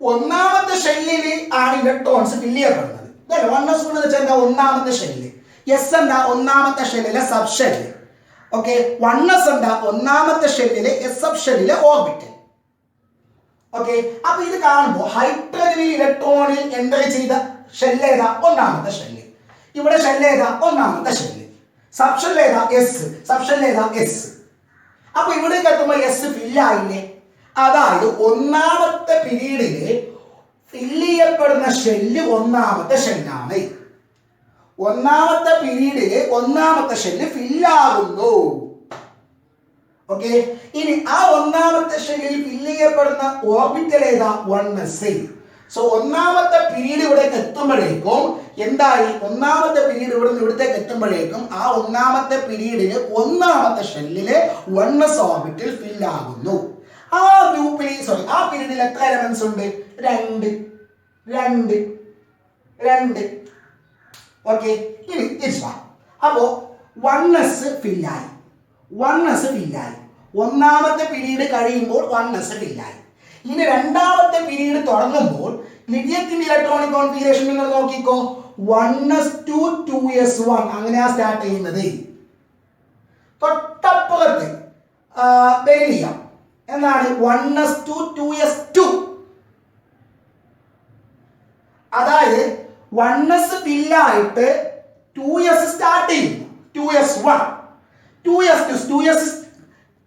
ഒന്നാമത്തെ ഷെല്ലിൽ ആണ് ഇലക്ട്രോൺസ് ഫില്ല് ചെയ്യപ്പെടുന്നത്. 1s1 എന്ന് വെച്ചാൽ എന്താ? ഒന്നാമത്തെ ഷെല്ല്. എസ് എന്താ? ഒന്നാമത്തെ ഷെല്ലിലെ സബ് ഷെല്ല്. ഓക്കെ, 1s എന്താ? ഒന്നാമത്തെ ഷെല്ലിലെ എസ് സബ് ഷെല്ലിലെ ഓർബിറ്റൽ. ഓക്കെ, അപ്പൊ ഇത് കാണുമ്പോൾ ഹൈഡ്രജനിൽ ഇലക്ട്രോണിൽ എൻ്റർ ചെയ്ത ഷെല്ല് ഏതാ? ഒന്നാമത്തെ ഷെല്ല്. ഇവിടെ ഷെല്ല് ഏതാ? ഒന്നാമത്തെ ഷെല്ല്. സബ് ഷെല്ല് ഏതാ? എസ്. സബ് ഷെല്ല് ഏതാ? എസ്. അപ്പൊ ഇവിടേക്ക് എത്തുമ്പോൾ എസ് ഫില്ലായില്ലേ? അതായത് ഒന്നാമത്തെ പീരീഡില് ഫില്ല് ചെയ്യപ്പെടുന്ന ഷെല്ല് ഒന്നാമത്തെ ഷെല്ലാണ്. ഒന്നാമത്തെ പീരീഡില് ഒന്നാമത്തെ ഷെല്ല് ഫില്ലാകുന്നു. ഓക്കെ, ഇനി ആ ഒന്നാമത്തെ ഷെല്ലിൽ ഫില്ല് ചെയ്യപ്പെടുന്ന ഓർബിറ്റൽ ഏതാ? 1s. സോ ഒന്നാമത്തെ പീരീഡ് ഇവിടേക്ക് എത്തുമ്പോഴേക്കും എന്തായി? ഒന്നാമത്തെ പീരീഡ് ഇവിടെ നിന്ന് ഇവിടത്തേക്ക് എത്തുമ്പോഴേക്കും ആ ഒന്നാമത്തെ പീരീഡില് ഒന്നാമത്തെ ഷെല്ലിലെ 1s ഓർബിറ്റൽ ഫില്ലാകുന്നു. ആ ഗ്രൂപ്പിൽ ആ പീരീഡിൽ എത്ര എലമെന്റ്സ് ഉണ്ട്? 2. ഓക്കെ, ഇനി അപ്പോ 1s ഫില്ലായി. ഒന്നാമത്തെ പീരീഡ് കഴിയുമ്പോൾ 1s ഫില്ലായി. ഇനി രണ്ടാമത്തെ പീരീഡ് തുടങ്ങുമ്പോൾ ലിഥിയത്തിന്റെ ഇലക്ട്രോണിക് കോൺഫിഗറേഷൻ നിങ്ങൾ നോക്കിക്കോ. 1s2 2s1 അങ്ങനെയാ സ്റ്റാർട്ട് ചെയ്യുന്നത്. തൊട്ടപ്പുറത്ത് ബെരിലിയം എന്നാണ് 1s2 2s2. അതായത് 1s ഫില്ലായിട്ട് 2s സ്റ്റാർട്ട് ചെയ്യുന്നു. 2s1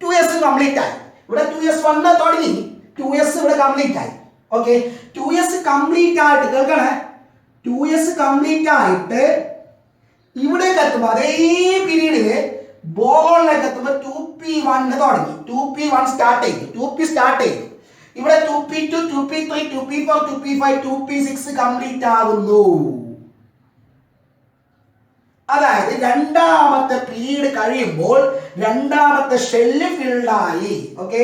2s കംപ്ലീറ്റ് ആയി. ഇവിടെ 2s1 തുടങ്ങി, 2s ഇവിടെ കംപ്ലീറ്റ് ആയി. ഓക്കെ, 2s കംപ്ലീറ്റ് ആയിട്ട് കേൾക്കണേ, 2s കംപ്ലീറ്റ് ആയിട്ട് ഇവിടേക്ക് എത്തുമ്പോൾ അതേ പീരീഡില് ബോളിലേക്ക് എത്തുമ്പോൾ 2p1 തുടങ്ങി. 2p1 സ്റ്റാർട്ട് ചെയ്തു. 2p സ്റ്റാർട്ട് ചെയ്തു. ഇവിടെ 2p2 2p3 2p4 2p5 2p6 complete ആകുന്നു. അതായത് രണ്ടാമത്തെ പീരീഡ് കഴിയുമ്പോൾ രണ്ടാമത്തെ ഷെല്ല് ഫിൽഡായി. ഓക്കെ,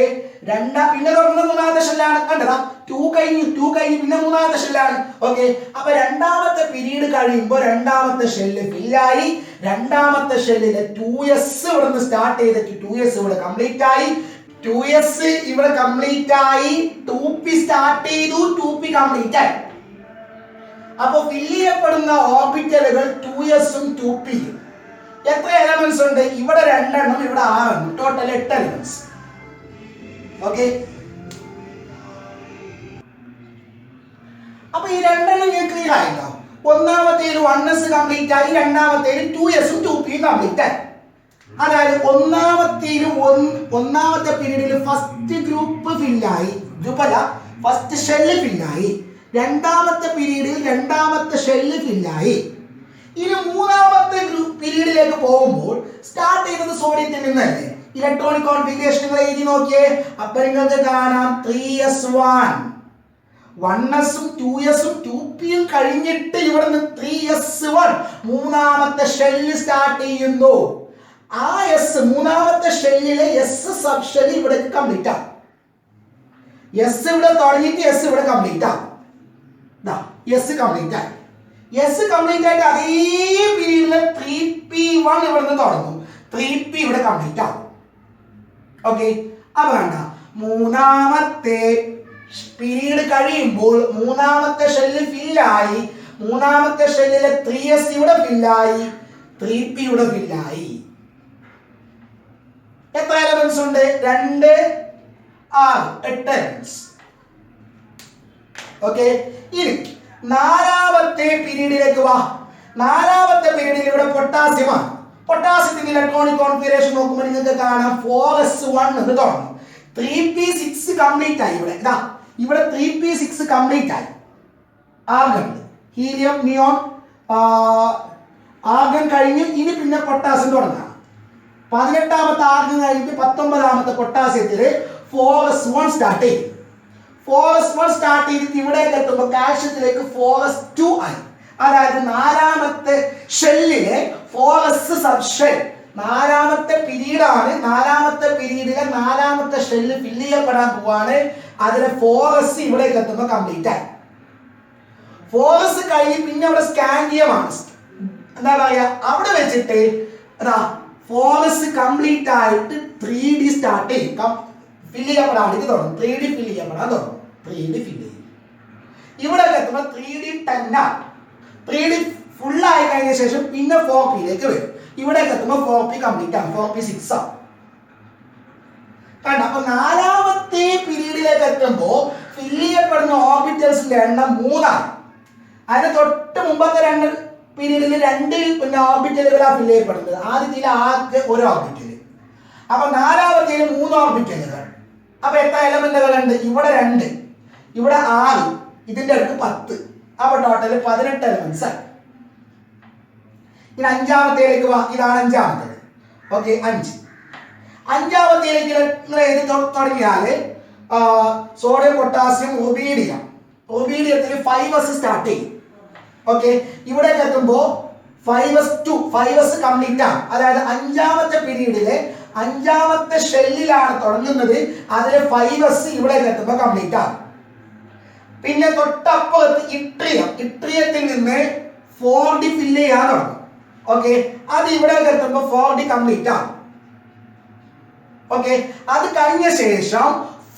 പിന്നെ തുടങ്ങുന്ന മൂന്നാമത്തെ ഷെല്ലാണ്. കണ്ടതാ, 2 കഴിഞ്ഞു പിന്നെ മൂന്നാമത്തെ ഷെല്ലാണ്. ഓക്കെ, അപ്പൊ രണ്ടാമത്തെ പീരീഡ് കഴിയുമ്പോൾ രണ്ടാമത്തെ ഷെല്ല് ഫില്ലായി. രണ്ടാമത്തെ ഷെല്ലിലെ 2s ഇവിടെ നിന്ന് സ്റ്റാർട്ട് ചെയ്തിട്ട് 2s ഇവിടെ കംപ്ലീറ്റ് ആയി. 2s ഇവിടെ കംപ്ലീറ്റ് ആയി. 2p സ്റ്റാർട്ട് ചെയ്തു, 2p കംപ്ലീറ്റ് ആയി. അപ്പൊ ഫില്ല് ചെയ്യപ്പെടുന്ന ഓർബിറ്റലുകൾ 2s ഉം 2p ഉം. എത്ര എലമെന്റ്സ് ഉണ്ട്? ഇവിടെ 2 എണ്ണം, ഇവിടെ 6 എണ്ണം, ടോട്ടൽ 8 എലമെന്റ്സ്. ഓക്കെ, അപ്പൊ ഈ 2 എണ്ണം ക്ലിയർ ആയല്ലോ. ഒന്നാമത്തേൽ 1s കംപ്ലീറ്റ് ആയി, രണ്ടാമത്തേൽ 2s ഉം 2p ഉം കംപ്ലീറ്റ് ആയി. അതായത് ഒന്നാമത്തെ പീരീഡിൽ ഫസ്റ്റ് ഗ്രൂപ്പ് ഫില്ലായി, ഗ്രൂപ്പല്ല ഫസ്റ്റ് ഷെല്ല് ഫില്ലായി. രണ്ടാമത്തെ പീരീഡിൽ രണ്ടാമത്തെ ഷെല്ല് ഫില്ലായി. ഇനി മൂന്നാമത്തെ പീരീഡിലേക്ക് പോകുമ്പോൾ സ്റ്റാർട്ട് ചെയ്യുന്നത് സോഡിയത്തിൽ നിന്നല്ലേ. ഇലക്ട്രോണിക് കോൺഫിഗറേഷൻ എഴുതി നോക്കിയേ. അപ്പൊ നിങ്ങൾക്ക് കാണാം 3s1 1s-ഉം 2s-ഉം 2p-യും കഴിഞ്ഞിട്ട് ഇവിടുന്ന് 3s1 മൂന്നാമത്തെ ഷെല്ല് സ്റ്റാർട്ട് ചെയ്യുന്നു. ആ എസ് മൂന്നാമത്തെ ഷെല്ലിലെ എസ് സബ് ഷെല്ല് ഇവിടെ കംപ്ലീറ്റ് ആവും. എസ് ഇവിടെ തുടങ്ങിയിട്ട് എസ് ഇവിടെ കംപ്ലീറ്റ് ആവും. എസ് കംപ്ലീറ്റ് ആയി. എസ് കംപ്ലീറ്റ് ആയിട്ട് അതേ പീരീഡില് 3p1 ഇവിടുന്ന് തുടങ്ങും. 3p ഇവിടെ കംപ്ലീറ്റ് ആവും. ഓക്കെ, അപ്പൊ കണ്ട മൂന്നാമത്തെ പീരീഡ് കഴിയുമ്പോൾ മൂന്നാമത്തെ ഷെല്ല് ഫില്ലായി. മൂന്നാമത്തെ ഷെല്ലിലെ 3s ഇവിടെ ഫില്ലായി, 3p ഇവിടെ ഫില്ലായി. എത്ര എലമെന്റ്സ് ഉണ്ട്? 2 6 8 എലമെന്റ്സ്. ഓക്കെ, ഇനി നാലാമത്തെ പീരീഡിലേക്ക് വാ. നാലാമത്തെ പീരീഡിൽ ഇവിടെ പൊട്ടാസ്യമാണ്. പൊട്ടാസ്യത്തിന്റെ ഇലക്ട്രോണിക് കോൺഫിഗറേഷൻ നോക്കുമ്പോൾ നിങ്ങൾക്ക് കാണാം 4s1 എന്ന് തുടങ്ങും. 3p6 കംപ്ലീറ്റ് ആയി. ഇവിടെ ഇതാ ഇവിടെ 3p6 കംപ്ലീറ്റ് ആയി. ആർഗൺ, ഹീലിയം, നിയോൺ, ആർഗൺ കഴിഞ്ഞ് ഇനി പിന്നെ പൊട്ടാസ്യം തുടങ്ങാം. 18ാമത്തെ ആർഗൺ കഴിഞ്ഞിട്ട് 19ാമത്തെ പൊട്ടാസ്യത്തില് 4s1 സ്റ്റാർട്ട് ചെയ്യും. 4s1 സ്റ്റാർട്ട് ചെയ്തിട്ട് ഇവിടേക്ക് എത്തുമ്പോൾ കാൽഷ്യത്തിലേക്ക് 4s2 ആയി. അതായത് നാലാമത്തെ ഷെല്ലിലെ 4s സബ് ഷെൽ നാലാമത്തെ പീരീഡാണ്. നാലാമത്തെ പീരീഡിലെ നാലാമത്തെ ഷെല്ല് ഫില്ല് ചെയ്യപ്പെടാൻ പോവാണ്. അതിലെ 4s ഇവിടേക്ക് എത്തുമ്പോൾ കംപ്ലീറ്റ് ആയി. 4s കഴിഞ്ഞ് പിന്നെ അവിടെ സ്കാൻഡിയമാണ്. എന്താ പറയാ, അവിടെ വെച്ചിട്ട് 4s കംപ്ലീറ്റ് ആയിട്ട് 3d സ്റ്റാർട്ട് ചെയ്യും. ഫില്ല് ചെയ്യപ്പെടാൻ വേണ്ടി തുടങ്ങും. 3d ഫില്ല് ചെയ്യപ്പെടാൻ തുടങ്ങും. 3d ഫില്ല് ചെയ്യും. ഇവിടെ എത്തുമ്പോൾ 3d 10 ആണ്. 3d ഫുൾ ആയി കഴിഞ്ഞ ശേഷം പിന്നെ 4pയിലേക്ക് വരും. ഇവിടേക്ക് എത്തുമ്പോൾ 4p കംപ്ലീറ്റ് ആണ്. 4p6 ആണ്. കണ്ട, അപ്പൊ നാലാമത്തെ പീരീഡിലേക്ക് എത്തുമ്പോൾ ഫില്ല് ചെയ്യപ്പെടുന്ന ഓർബിറ്റൽസിന്റെ എണ്ണം 3 ആണ്. അതിന് തൊട്ട് മുമ്പത്തെ 2 പീരീഡിൽ 2 പിന്നെ ഓർബിറ്റലുകളാണ് ഫില്ല് ചെയ്യപ്പെടുന്നത്. ആദ്യത്തിൽ ആകെ ഒരു ഓർബിറ്റൽ. അപ്പൊ നാലാമത്തേൽ 3 ഓർബിറ്റലുകൾ. അപ്പൊ എത്ര എലമെന്റുകൾ ഉണ്ട്? ഇവിടെ 2, ഇവിടെ 6, ഇതിന്റെ അടുത്ത് 10. അപ്പൊ ടോട്ടൽ 18 എലമെന്റ്സ് ആയി. ഇനി അഞ്ചാമത്തേലേക്ക് വാ. ഇതാണ് അഞ്ചാമത്തേത്. ഓക്കെ, 5. അഞ്ചാമത്തേലേക്ക് നിങ്ങൾ എഴുതി തുടങ്ങിയാല് സോഡിയം, പൊട്ടാസ്യം, റുബീഡിയം. റുബീഡിയത്തിൽ 5s സ്റ്റാർട്ട് ചെയ്യും. ഓക്കെ, ഇവിടേക്ക് എത്തുമ്പോ 5s കംപ്ലീറ്റ് ആണ്. അതായത് അഞ്ചാമത്തെ പീരീഡിലെ അഞ്ചാമത്തെ ഷെല്ലിലാണ് തുടങ്ങുന്നത്. അതിലെ 5s ഇവിടേക്ക് എത്തുമ്പോൾ കംപ്ലീറ്റ് ആണ്. പിന്നെ തൊട്ടപ്പുറത്ത് ഇട്രിയത്തിൽ നിന്ന് 4d ഫില്ല് ചെയ്യാൻ തുടങ്ങും. ഓക്കെ, അത് ഇവിടേക്ക് എത്തുമ്പോൾ 4d കംപ്ലീറ്റ് ആണ്. ഓക്കെ, അത് കഴിഞ്ഞ ശേഷം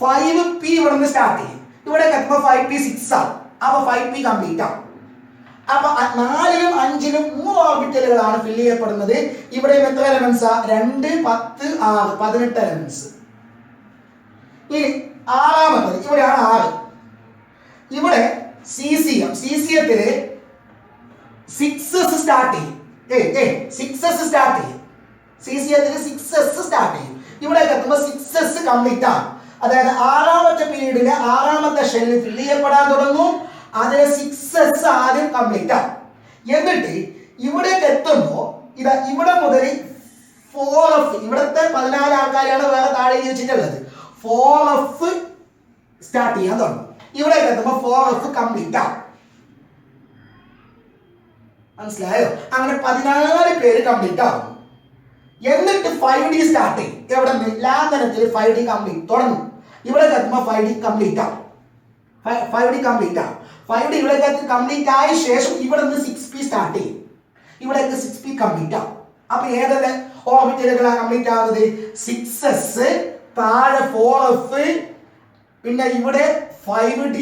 5p ഇവിടെ നിന്ന് സ്റ്റാർട്ട് ചെയ്യും. ഇവിടേക്ക് എത്തുമ്പോൾ 5p6 ആണ്. അപ്പൊ 5p കംപ്ലീറ്റ് ആണ്. അപ്പൊ 4ലും 5ലും 3 ഓർബിറ്റലുകളാണ് ഫില്ല് ചെയ്യപ്പെടുന്നത്. ഇവിടെ എത്ര എലമെന്റ്സാ? 2 10 6 18 എലമെന്റ്സ്. ഇനി ആറാമത്തത് ഇവിടെയാണ് 6. ഇവിടെ സീസിയത്തില് 6s സ്റ്റാർട്ട് ചെയ്യും. 6s സ്റ്റാർട്ട് ചെയ്യും. സീസിയത്തില് 6s സ്റ്റാർട്ട് ചെയ്യും. ഇവിടെ എത്തുമ്പോൾ 6s കംപ്ലീറ്റ് ആണ്. അതായത് ആറാമത്തെ പീരീഡിലെ ആറാമത്തെ ഷെല്ല് ഫില്ല് ചെയ്യപ്പെടാൻ തുടങ്ങും. അതിലെ 6s ആദ്യം കംപ്ലീറ്റ് ആവും. എന്നിട്ട് ഇവിടേക്ക് എത്തുമ്പോ ഇതാ ഇവിടെ മുതൽ 4f, ഇവിടുത്തെ 14 ആൾക്കാരാണ് വേറെ താഴെ വെച്ചിട്ടുള്ളത്. 4f സ്റ്റാർട്ട് ചെയ്യാൻ തുടങ്ങും. ഇവിടേക്ക് എത്തുമ്പോ 4f കംപ്ലീറ്റ് ആവും. മനസ്സിലായോ? അങ്ങനെ 14 പേര് കംപ്ലീറ്റ് ആവും. എന്നിട്ട് 5d സ്റ്റാർട്ട് ചെയ്യും. എവിടെ നിന്ന്? ലാന്തനത്തിൽ 5d കംപ്ലീറ്റ് തുടങ്ങും. ഇവിടേക്ക് എത്തുമ്പോൾ 5d കംപ്ലീറ്റ് ആവും. 5d കംപ്ലീറ്റ് ആവും. 5d ഇവിടേക്ക് കംപ്ലീറ്റ് ആയ ശേഷം ഇവിടെ നിന്ന് 6p സ്റ്റാർട്ട് ചെയ്യും. ഇവിടേക്ക് 6p കംപ്ലീറ്റ് ആവും. അപ്പൊ ഏതൊക്കെ ഓർബിറ്റലുകളാണ് കംപ്ലീറ്റ് ആവുന്നത്? 6s, താഴെ 4f, പിന്നെ ഇവിടെ 5d,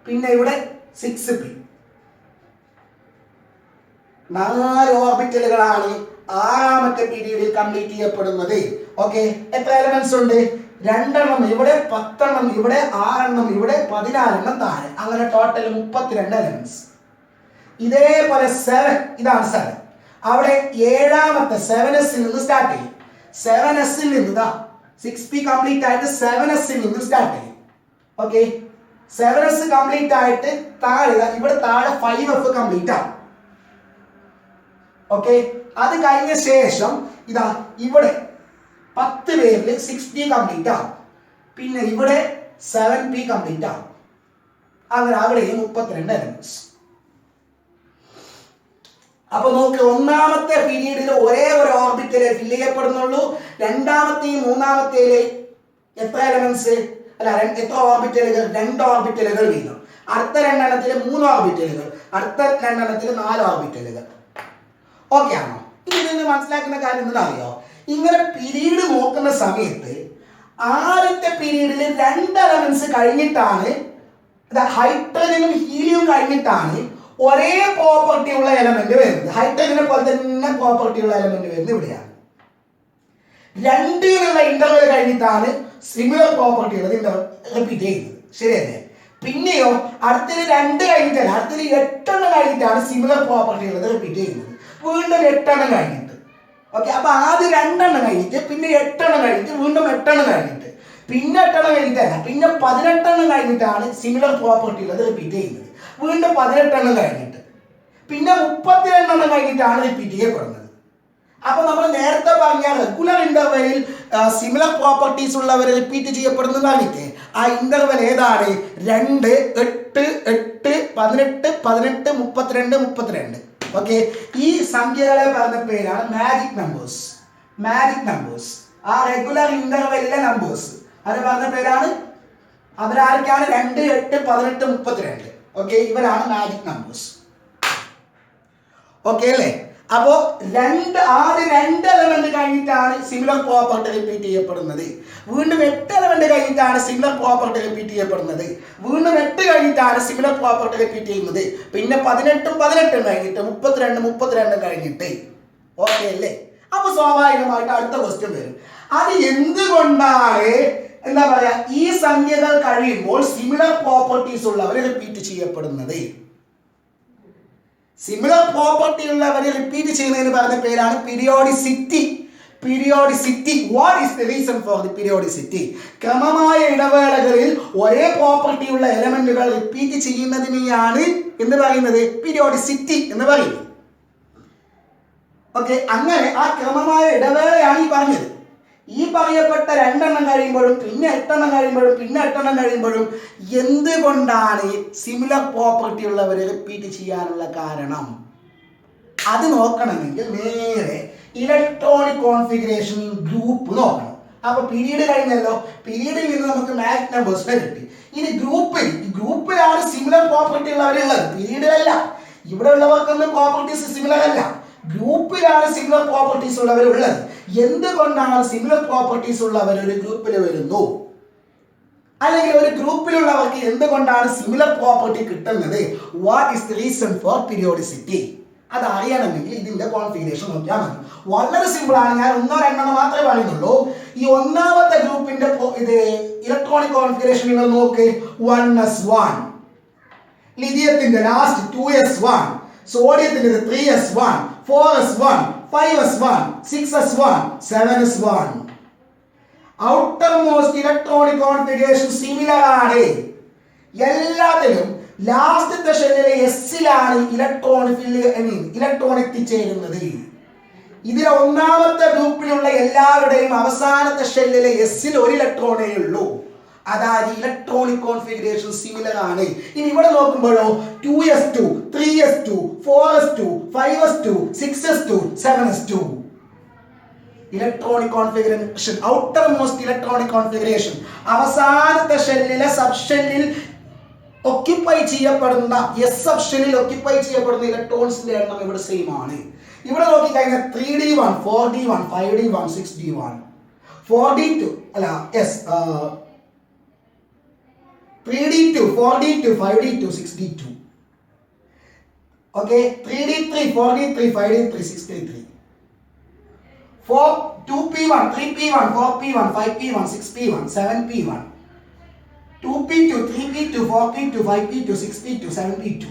പിന്നെ ഇവിടെ 6p. 4 ഓർബിറ്റലുകളാണ് ആറാമത്തെ പീരീഡിൽ കംപ്ലീറ്റ് ചെയ്യപ്പെടുന്നത്. ഓക്കെ, എത്ര എലമെന്റ്സ് ഉണ്ട്? 2 എണ്ണം ഇവിടെ, 10 എണ്ണം ഇവിടെ, 6 എണ്ണം ഇവിടെ, 14 എണ്ണം താഴെ. അങ്ങനെ ടോട്ടൽ 32 എലമെന്റ്സ്. ഇതേപോലെ 7, ഇതാണ് 7. അവിടെ ഏഴാമത്തെ 7s നിന്ന് സ്റ്റാർട്ട് ചെയ്യും. 7s നിന്ന് 6p കംപ്ലീറ്റ് ആയിട്ട് 7s നിന്ന് സ്റ്റാർട്ട് ചെയ്യും. ഓക്കെ, 7s കംപ്ലീറ്റ് ആയിട്ട് താഴെ ഇവിടെ താഴെ 5f കംപ്ലീറ്റ് ആവും. ഓക്കെ, അത് കഴിഞ്ഞ ശേഷം ഇതാ ഇവിടെ 10 പേരിൽ 6d കംപ്ലീറ്റ് ആവും. പിന്നെ ഇവിടെ 7p കംപ്ലീറ്റ് ആവും. അങ്ങനെ അവിടെയും 32 എലമെന്റ്സ്. അപ്പൊ നോക്ക്, ഒന്നാമത്തെ പീരീഡിൽ ഒരേ ഒരു ഓർബിറ്റല് ഫില്ല് ചെയ്യപ്പെടുന്നുള്ളൂ. രണ്ടാമത്തെയും മൂന്നാമത്തേല് എത്ര എലമെന്റ്സ് അല്ല എത്ര ഓർബിറ്റലുകൾ? 2 ഓർബിറ്റലുകൾ വീതം. അടുത്ത 2 എണ്ണത്തില് 3 ഓർബിറ്റലുകൾ, അടുത്ത 2 എണ്ണത്തില് 4 ഓർബിറ്റലുകൾ. ഓക്കെ ആണോ? ഇതിൽ നിന്ന് മനസ്സിലാക്കുന്ന കാര്യം എന്താണെന്നറിയോ? ഇങ്ങനെ പീരീഡ് നോക്കുന്ന സമയത്ത് ആദ്യത്തെ പീരീഡിൽ 2 എലമെന്റ്സ് കഴിഞ്ഞിട്ടാണ്, ഹൈഡ്രജനും ഹീലിയവും കഴിഞ്ഞിട്ടാണ് ഒരേ പ്രോപ്പർട്ടി ഉള്ള എലമെന്റ് വരുന്നത്. ഹൈഡ്രജനെ പോലെ തന്നെ പ്രോപ്പർട്ടി ഉള്ള എലമെന്റ് വരുന്നത് ഇവിടെയാണ്. 2 ഇന്റർവെൽ കഴിഞ്ഞിട്ടാണ് സിമിലർ പ്രോപ്പർട്ടി ഉള്ളത് റിപ്പീറ്റ് ചെയ്യുന്നത്. ശരിയല്ലേ? പിന്നെയോ അടുത്തത് 2 കഴിഞ്ഞിട്ടല്ല, അടുത്തത് 8 കഴിഞ്ഞിട്ടാണ് സിമിലർ പ്രോപ്പർട്ടി ഉള്ളത് റിപ്പീറ്റ് ചെയ്യുന്നത്. വീണ്ടും 8 കഴിഞ്ഞിട്ട്. ഓക്കെ, അപ്പൊ ആദ്യം 2 കഴിഞ്ഞിട്ട്, പിന്നെ 8 കഴിഞ്ഞിട്ട്, വീണ്ടും 8 കഴിഞ്ഞിട്ട്, പിന്നെ 8 കഴിഞ്ഞിട്ടല്ല, പിന്നെ 18 കഴിഞ്ഞിട്ടാണ് സിമിലർ പ്രോപ്പർട്ടി ഉള്ളത് റിപ്പീറ്റ് ചെയ്യുന്നത്. വീണ്ടും 18 കഴിഞ്ഞിട്ട്, പിന്നെ 32 കഴിഞ്ഞിട്ടാണ് റിപ്പീറ്റ് ചെയ്യപ്പെടുന്നത്. അപ്പൊ നമ്മൾ നേരത്തെ പറഞ്ഞ റെഗുലർ ഇന്റർവെലിൽ സിമിലർ പ്രോപ്പർട്ടീസ് ഉള്ളവർ റിപ്പീറ്റ് ചെയ്യപ്പെടുന്നതാണില്ലേ? ആ ഇന്റർവെൽ ഏതാണ്? 2, 8, 8, 18, 18, 32, 32. ഓക്കെ, ഈ സംഖ്യകളെ പറഞ്ഞ പേരാണ് മാജിക് നമ്പേഴ്സ്. മാജിക് നമ്പേഴ്സ്, ആ റെഗുലർ ഇന്റർവെല്ലിലെ നമ്പേഴ്സ്, അത് പറഞ്ഞ പേരാണ്. അവരാരൊക്കെയാണ്? 2, 8, 18, 32. ഓക്കെ, ഇവരാണ് മാജിക് നമ്പേഴ്സ്. ഓക്കെ അല്ലേ? അപ്പോ ആദ്യം 2 എലമെന്റ് കഴിഞ്ഞിട്ടാണ് സിമിലർ പ്രോപ്പർട്ടി റിപ്പീറ്റ് ചെയ്യപ്പെടുന്നത്. വീണ്ടും 8 എലമെന്റ് കഴിഞ്ഞിട്ടാണ് സിമിലർ പ്രോപ്പർട്ടി റിപ്പീറ്റ് ചെയ്യപ്പെടുന്നത്. വീണ്ടും 8 കഴിഞ്ഞിട്ടാണ് സിമിലർ പ്രോപ്പർട്ടി റിപ്പീറ്റ് ചെയ്യുന്നത്. പിന്നെ 18 കഴിഞ്ഞിട്ട്, 32 കഴിഞ്ഞിട്ട്. ഓക്കെ അല്ലേ? അപ്പൊ സ്വാഭാവികമായിട്ട് അടുത്ത ക്വസ്റ്റ്യൻ വരും, അത് എന്തുകൊണ്ടാണ് എന്താ പറയാ ഈ സംഖ്യകൾ കഴിയുമ്പോൾ സിമിലർ പ്രോപ്പർട്ടീസ് ഉള്ളവർ റിപ്പീറ്റ് ചെയ്യപ്പെടുന്നത്? സിമിലർ പ്രോപ്പർട്ടി ഉള്ളവരെ റിപ്പീറ്റ് ചെയ്യുന്നതിന് പറഞ്ഞ പേരാണ് periodicity. Periodicity. What is the reason for the periodicity? ക്രമമായ ഇടവേളകളിൽ ഒരേ പ്രോപ്പർട്ടി ഉള്ള എലമെന്റുകൾ റിപ്പീറ്റ് ചെയ്യുന്നതിനെയാണ് എന്ന് പറയുന്നത് പീരിയോഡിസിറ്റി എന്ന് പറയുന്നത്. ഓക്കെ, അങ്ങനെ ആ ക്രമമായ ഇടവേളയാണ് ഈ പറഞ്ഞത്. ഈ പറയപ്പെട്ട 2 കഴിയുമ്പോഴും, പിന്നെ 8 കഴിയുമ്പോഴും, പിന്നെ 8 കഴിയുമ്പോഴും എന്തുകൊണ്ടാണ് സിമിലർ പ്രോപ്പർട്ടി ഉള്ളവർ റിപ്പീറ്റ് ചെയ്യാനുള്ള കാരണം? അത് നോക്കണമെങ്കിൽ നേരെ ഇലക്ട്രോണിക് കോൺഫിഗറേഷൻ ഗ്രൂപ്പ് നോക്കണം. അപ്പൊ പീരീഡ് കഴിഞ്ഞല്ലോ, പീരീഡിൽ നിന്ന് നമുക്ക് മാജിക് നമ്പേഴ്സിനെ കിട്ടി. ഇനി ഗ്രൂപ്പിലാണ് സിമിലർ പ്രോപ്പർട്ടി ഉള്ളവരുള്ളത്, പീരീഡിലല്ല. ഇവിടെ ഉള്ളവർക്കൊന്നും പ്രോപ്പർട്ടീസ് സിമിലർ അല്ല, ഗ്രൂപ്പിലാണ് സിമിലർ പ്രോപ്പർട്ടീസ് ഉള്ളവരുള്ളത്. എന്തുകൊണ്ടാണ് സിമിലർ പ്രോപ്പർട്ടീസ് ഉള്ളവർ ഒരു ഗ്രൂപ്പിൽ വരുന്നു? അല്ലെങ്കിൽ ഒരു ഗ്രൂപ്പിലുള്ളവർക്ക് എന്തുകൊണ്ടാണ് സിമിലർ പ്രോപ്പർട്ടി കിട്ടുന്നത്? What is the reason for periodicity? അത് അറിയണമെങ്കിൽ ഇതിന്റെ കോൺഫിഗറേഷൻ നോക്കിയാൽ മതി. വളരെ സിമ്പിൾ ആണ്. ഞാൻ 1-2 മാത്രമേ പറയുന്നുള്ളൂ. ഈ ഒന്നാമത്തെ ഗ്രൂപ്പിന്റെ ഇത് ഇലക്ട്രോണിക് കോൺഫിഗറേഷൻ നിങ്ങൾ നോക്ക്. 1s1, ലിഥിയത്തിന്റെ ലാസ്റ്റ് 2s1, സോഡിയത്തിന്റെ 3s1, 4s1, 5s1, 6s1, 7s1. Outermost electronic configuration similar ആണ്. എല്ലാത്തിലും ലാസ്റ്റത്തെ ഷെല്ലിലെ എസ്സിലാണ് ഇലക്ട്രോൺ എത്തിച്ചേരുന്നത്. ഇതിലെ ഒന്നാമത്തെ ഗ്രൂപ്പിലുള്ള എല്ലാവരുടെയും അവസാനത്തെ ഷെല്ലിലെ എസ്സിൽ ഒരു ഇലക്ട്രോണേ ഉള്ളൂ. അതായത് ഇലക്ട്രോണിക് കോൺഫിഗറേഷൻ സിമിലർ ആണ്. ഇനി ഇവിടെ നോക്കുമ്പോഴോ 2s2, 3s2, 4s2, 5s2, 6s2, 7s2. Electronic configuration, outer most electronic configuration, അവസാനത്തെ ഷെല്ലിലെ സബ് ഷെല്ലിൽ ഒക്യുപ്പൈ ചെയ്യപ്പെടുന്ന സബ് ഷെല്ലിൽ ഒക്യുപ്പൈ ചെയ്യപ്പെടുന്ന ഇലക്ട്രോൺസിന്റെ എണ്ണം ഇവിടെ സെയിം ആണ്. ഇവിടെ നോക്കിക്കഴിഞ്ഞാൽ 3d1, 4d1, 5d1, 6d1, 4d2 അല്ല 3d2, 4d2, 5d2, 6d2. Okay, 3d3, 4d3, 5d3, 6d3. 2p1, 3p1, 4p1, 5p1, 6p1, 7p1. 2p2, 3p2, 4p2, 5p2, 6p2, 7p2.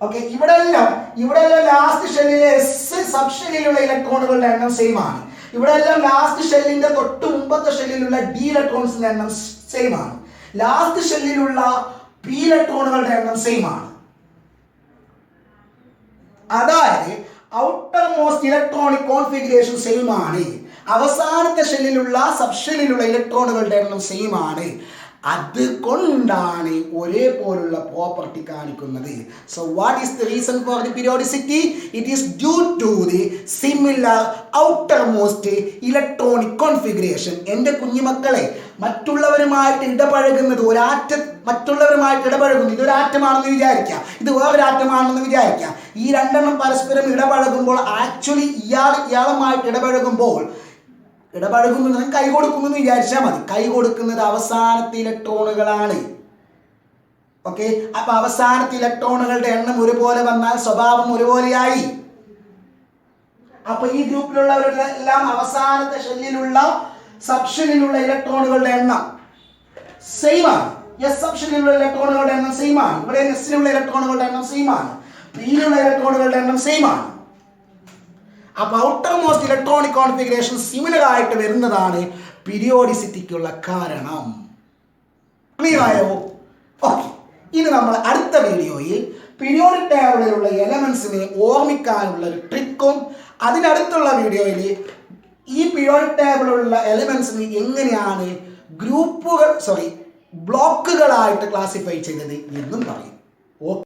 Okay, ഇവിടെ എല്ലാം ലാസ്റ്റ് ഷെല്ലിലെ സബ് ഷെല്ലിലുള്ള ഇലക്ട്രോണുകളുടെ എണ്ണം സെയിം ആണ്. ഇവിടെ എല്ലാം ലാസ്റ്റ് ഷെല്ലിന്റെ തൊട്ട് മുമ്പത്തെ ഷെല്ലിലുള്ള ഡി ഇലക്ട്രോൺസിന്റെ എണ്ണം സെയിം ആണ്. ലാസ്റ്റ് ഷെല്ലിലുള്ള പി ഇലക്ട്രോണുകളുടെ എണ്ണം സെയിം ആണ്. അതായത് outermost electronic configuration same ആണ്. അവസാനത്തെ ഷെല്ലിലുള്ള സബ്ഷെല്ലിലുള്ള ഇലക്ട്രോണുകളുടെ എണ്ണം സെയിം ആണ്. അതുകൊണ്ടാണ് ഒരേപോലുള്ള പ്രോപ്പർട്ടി കാണിക്കുന്നത്. So what is the reason for the periodicity? It is due to the similar outermost electronic configuration. എൻ്റെ കുഞ്ഞുമക്കളെ, മറ്റുള്ളവരുമായിട്ട് ഇടപഴകുന്നത് മറ്റുള്ളവരുമായിട്ട് ഇടപഴകുന്നത് ഇതൊരു ആറ്റമാണെന്ന് വിചാരിക്കാം, ഇത് വേറൊരു ആറ്റമാണെന്ന് വിചാരിക്കാം. ഈ രണ്ടെണ്ണം പരസ്പരം ഇടപഴകുമ്പോൾ ആക്ച്വലി ഇയാളുമായിട്ട് ഇടപഴകുന്നത് കൈ കൊടുക്കുമെന്ന് വിചാരിച്ചാൽ മതി. കൈ കൊടുക്കുന്നത് അവസാനത്തെ ഇലക്ട്രോണുകളാണ്. ഓക്കെ, അപ്പൊ അവസാനത്തെ ഇലക്ട്രോണുകളുടെ എണ്ണം ഒരുപോലെ വന്നാൽ സ്വഭാവം ഒരുപോലെയായി. അപ്പൊ ഈ ഗ്രൂപ്പിലുള്ളവരെല്ലാം അവസാനത്തെ ഷെല്ലിലുള്ള സബ്ഷെല്ലിലുള്ള ഇലക്ട്രോണുകളുടെ എണ്ണം സെയിം ആണ്. എസ് സബ്ഷെല്ലിലുള്ള ഇലക്ട്രോണുകളുടെ എണ്ണം സെയിം ആണ്. ഇവിടെ എസിലുള്ള ഇലക്ട്രോണുകളുടെ എണ്ണം സെയിം ആണ്. പിയിലുള്ള ഇലക്ട്രോണുകളുടെ എണ്ണം സെയിം ആണ്. അപ്പൊ outer most electronic configuration similar ആയിട്ട് വരുന്നതാണ് പീരിയോഡിസിറ്റിക്കുള്ള കാരണം. ക്ലിയർ ആയോ? ഓക്കെ, ഇനി നമ്മൾ അടുത്ത വീഡിയോയിൽ പീരിയോഡിക് ടേബിളിലുള്ള എലമെന്റ്സിനെ ഓർമ്മിക്കാനുള്ള ഒരു ട്രിക്കും, അതിനടുത്തുള്ള വീഡിയോയിൽ ഈ പീരിയോഡിക് ടേബിളിലുള്ള എലമെന്റ്സിനെ എങ്ങനെയാണ് ബ്ലോക്കുകളായിട്ട് ക്ലാസിഫൈ ചെയ്തത് എന്നും പറയും.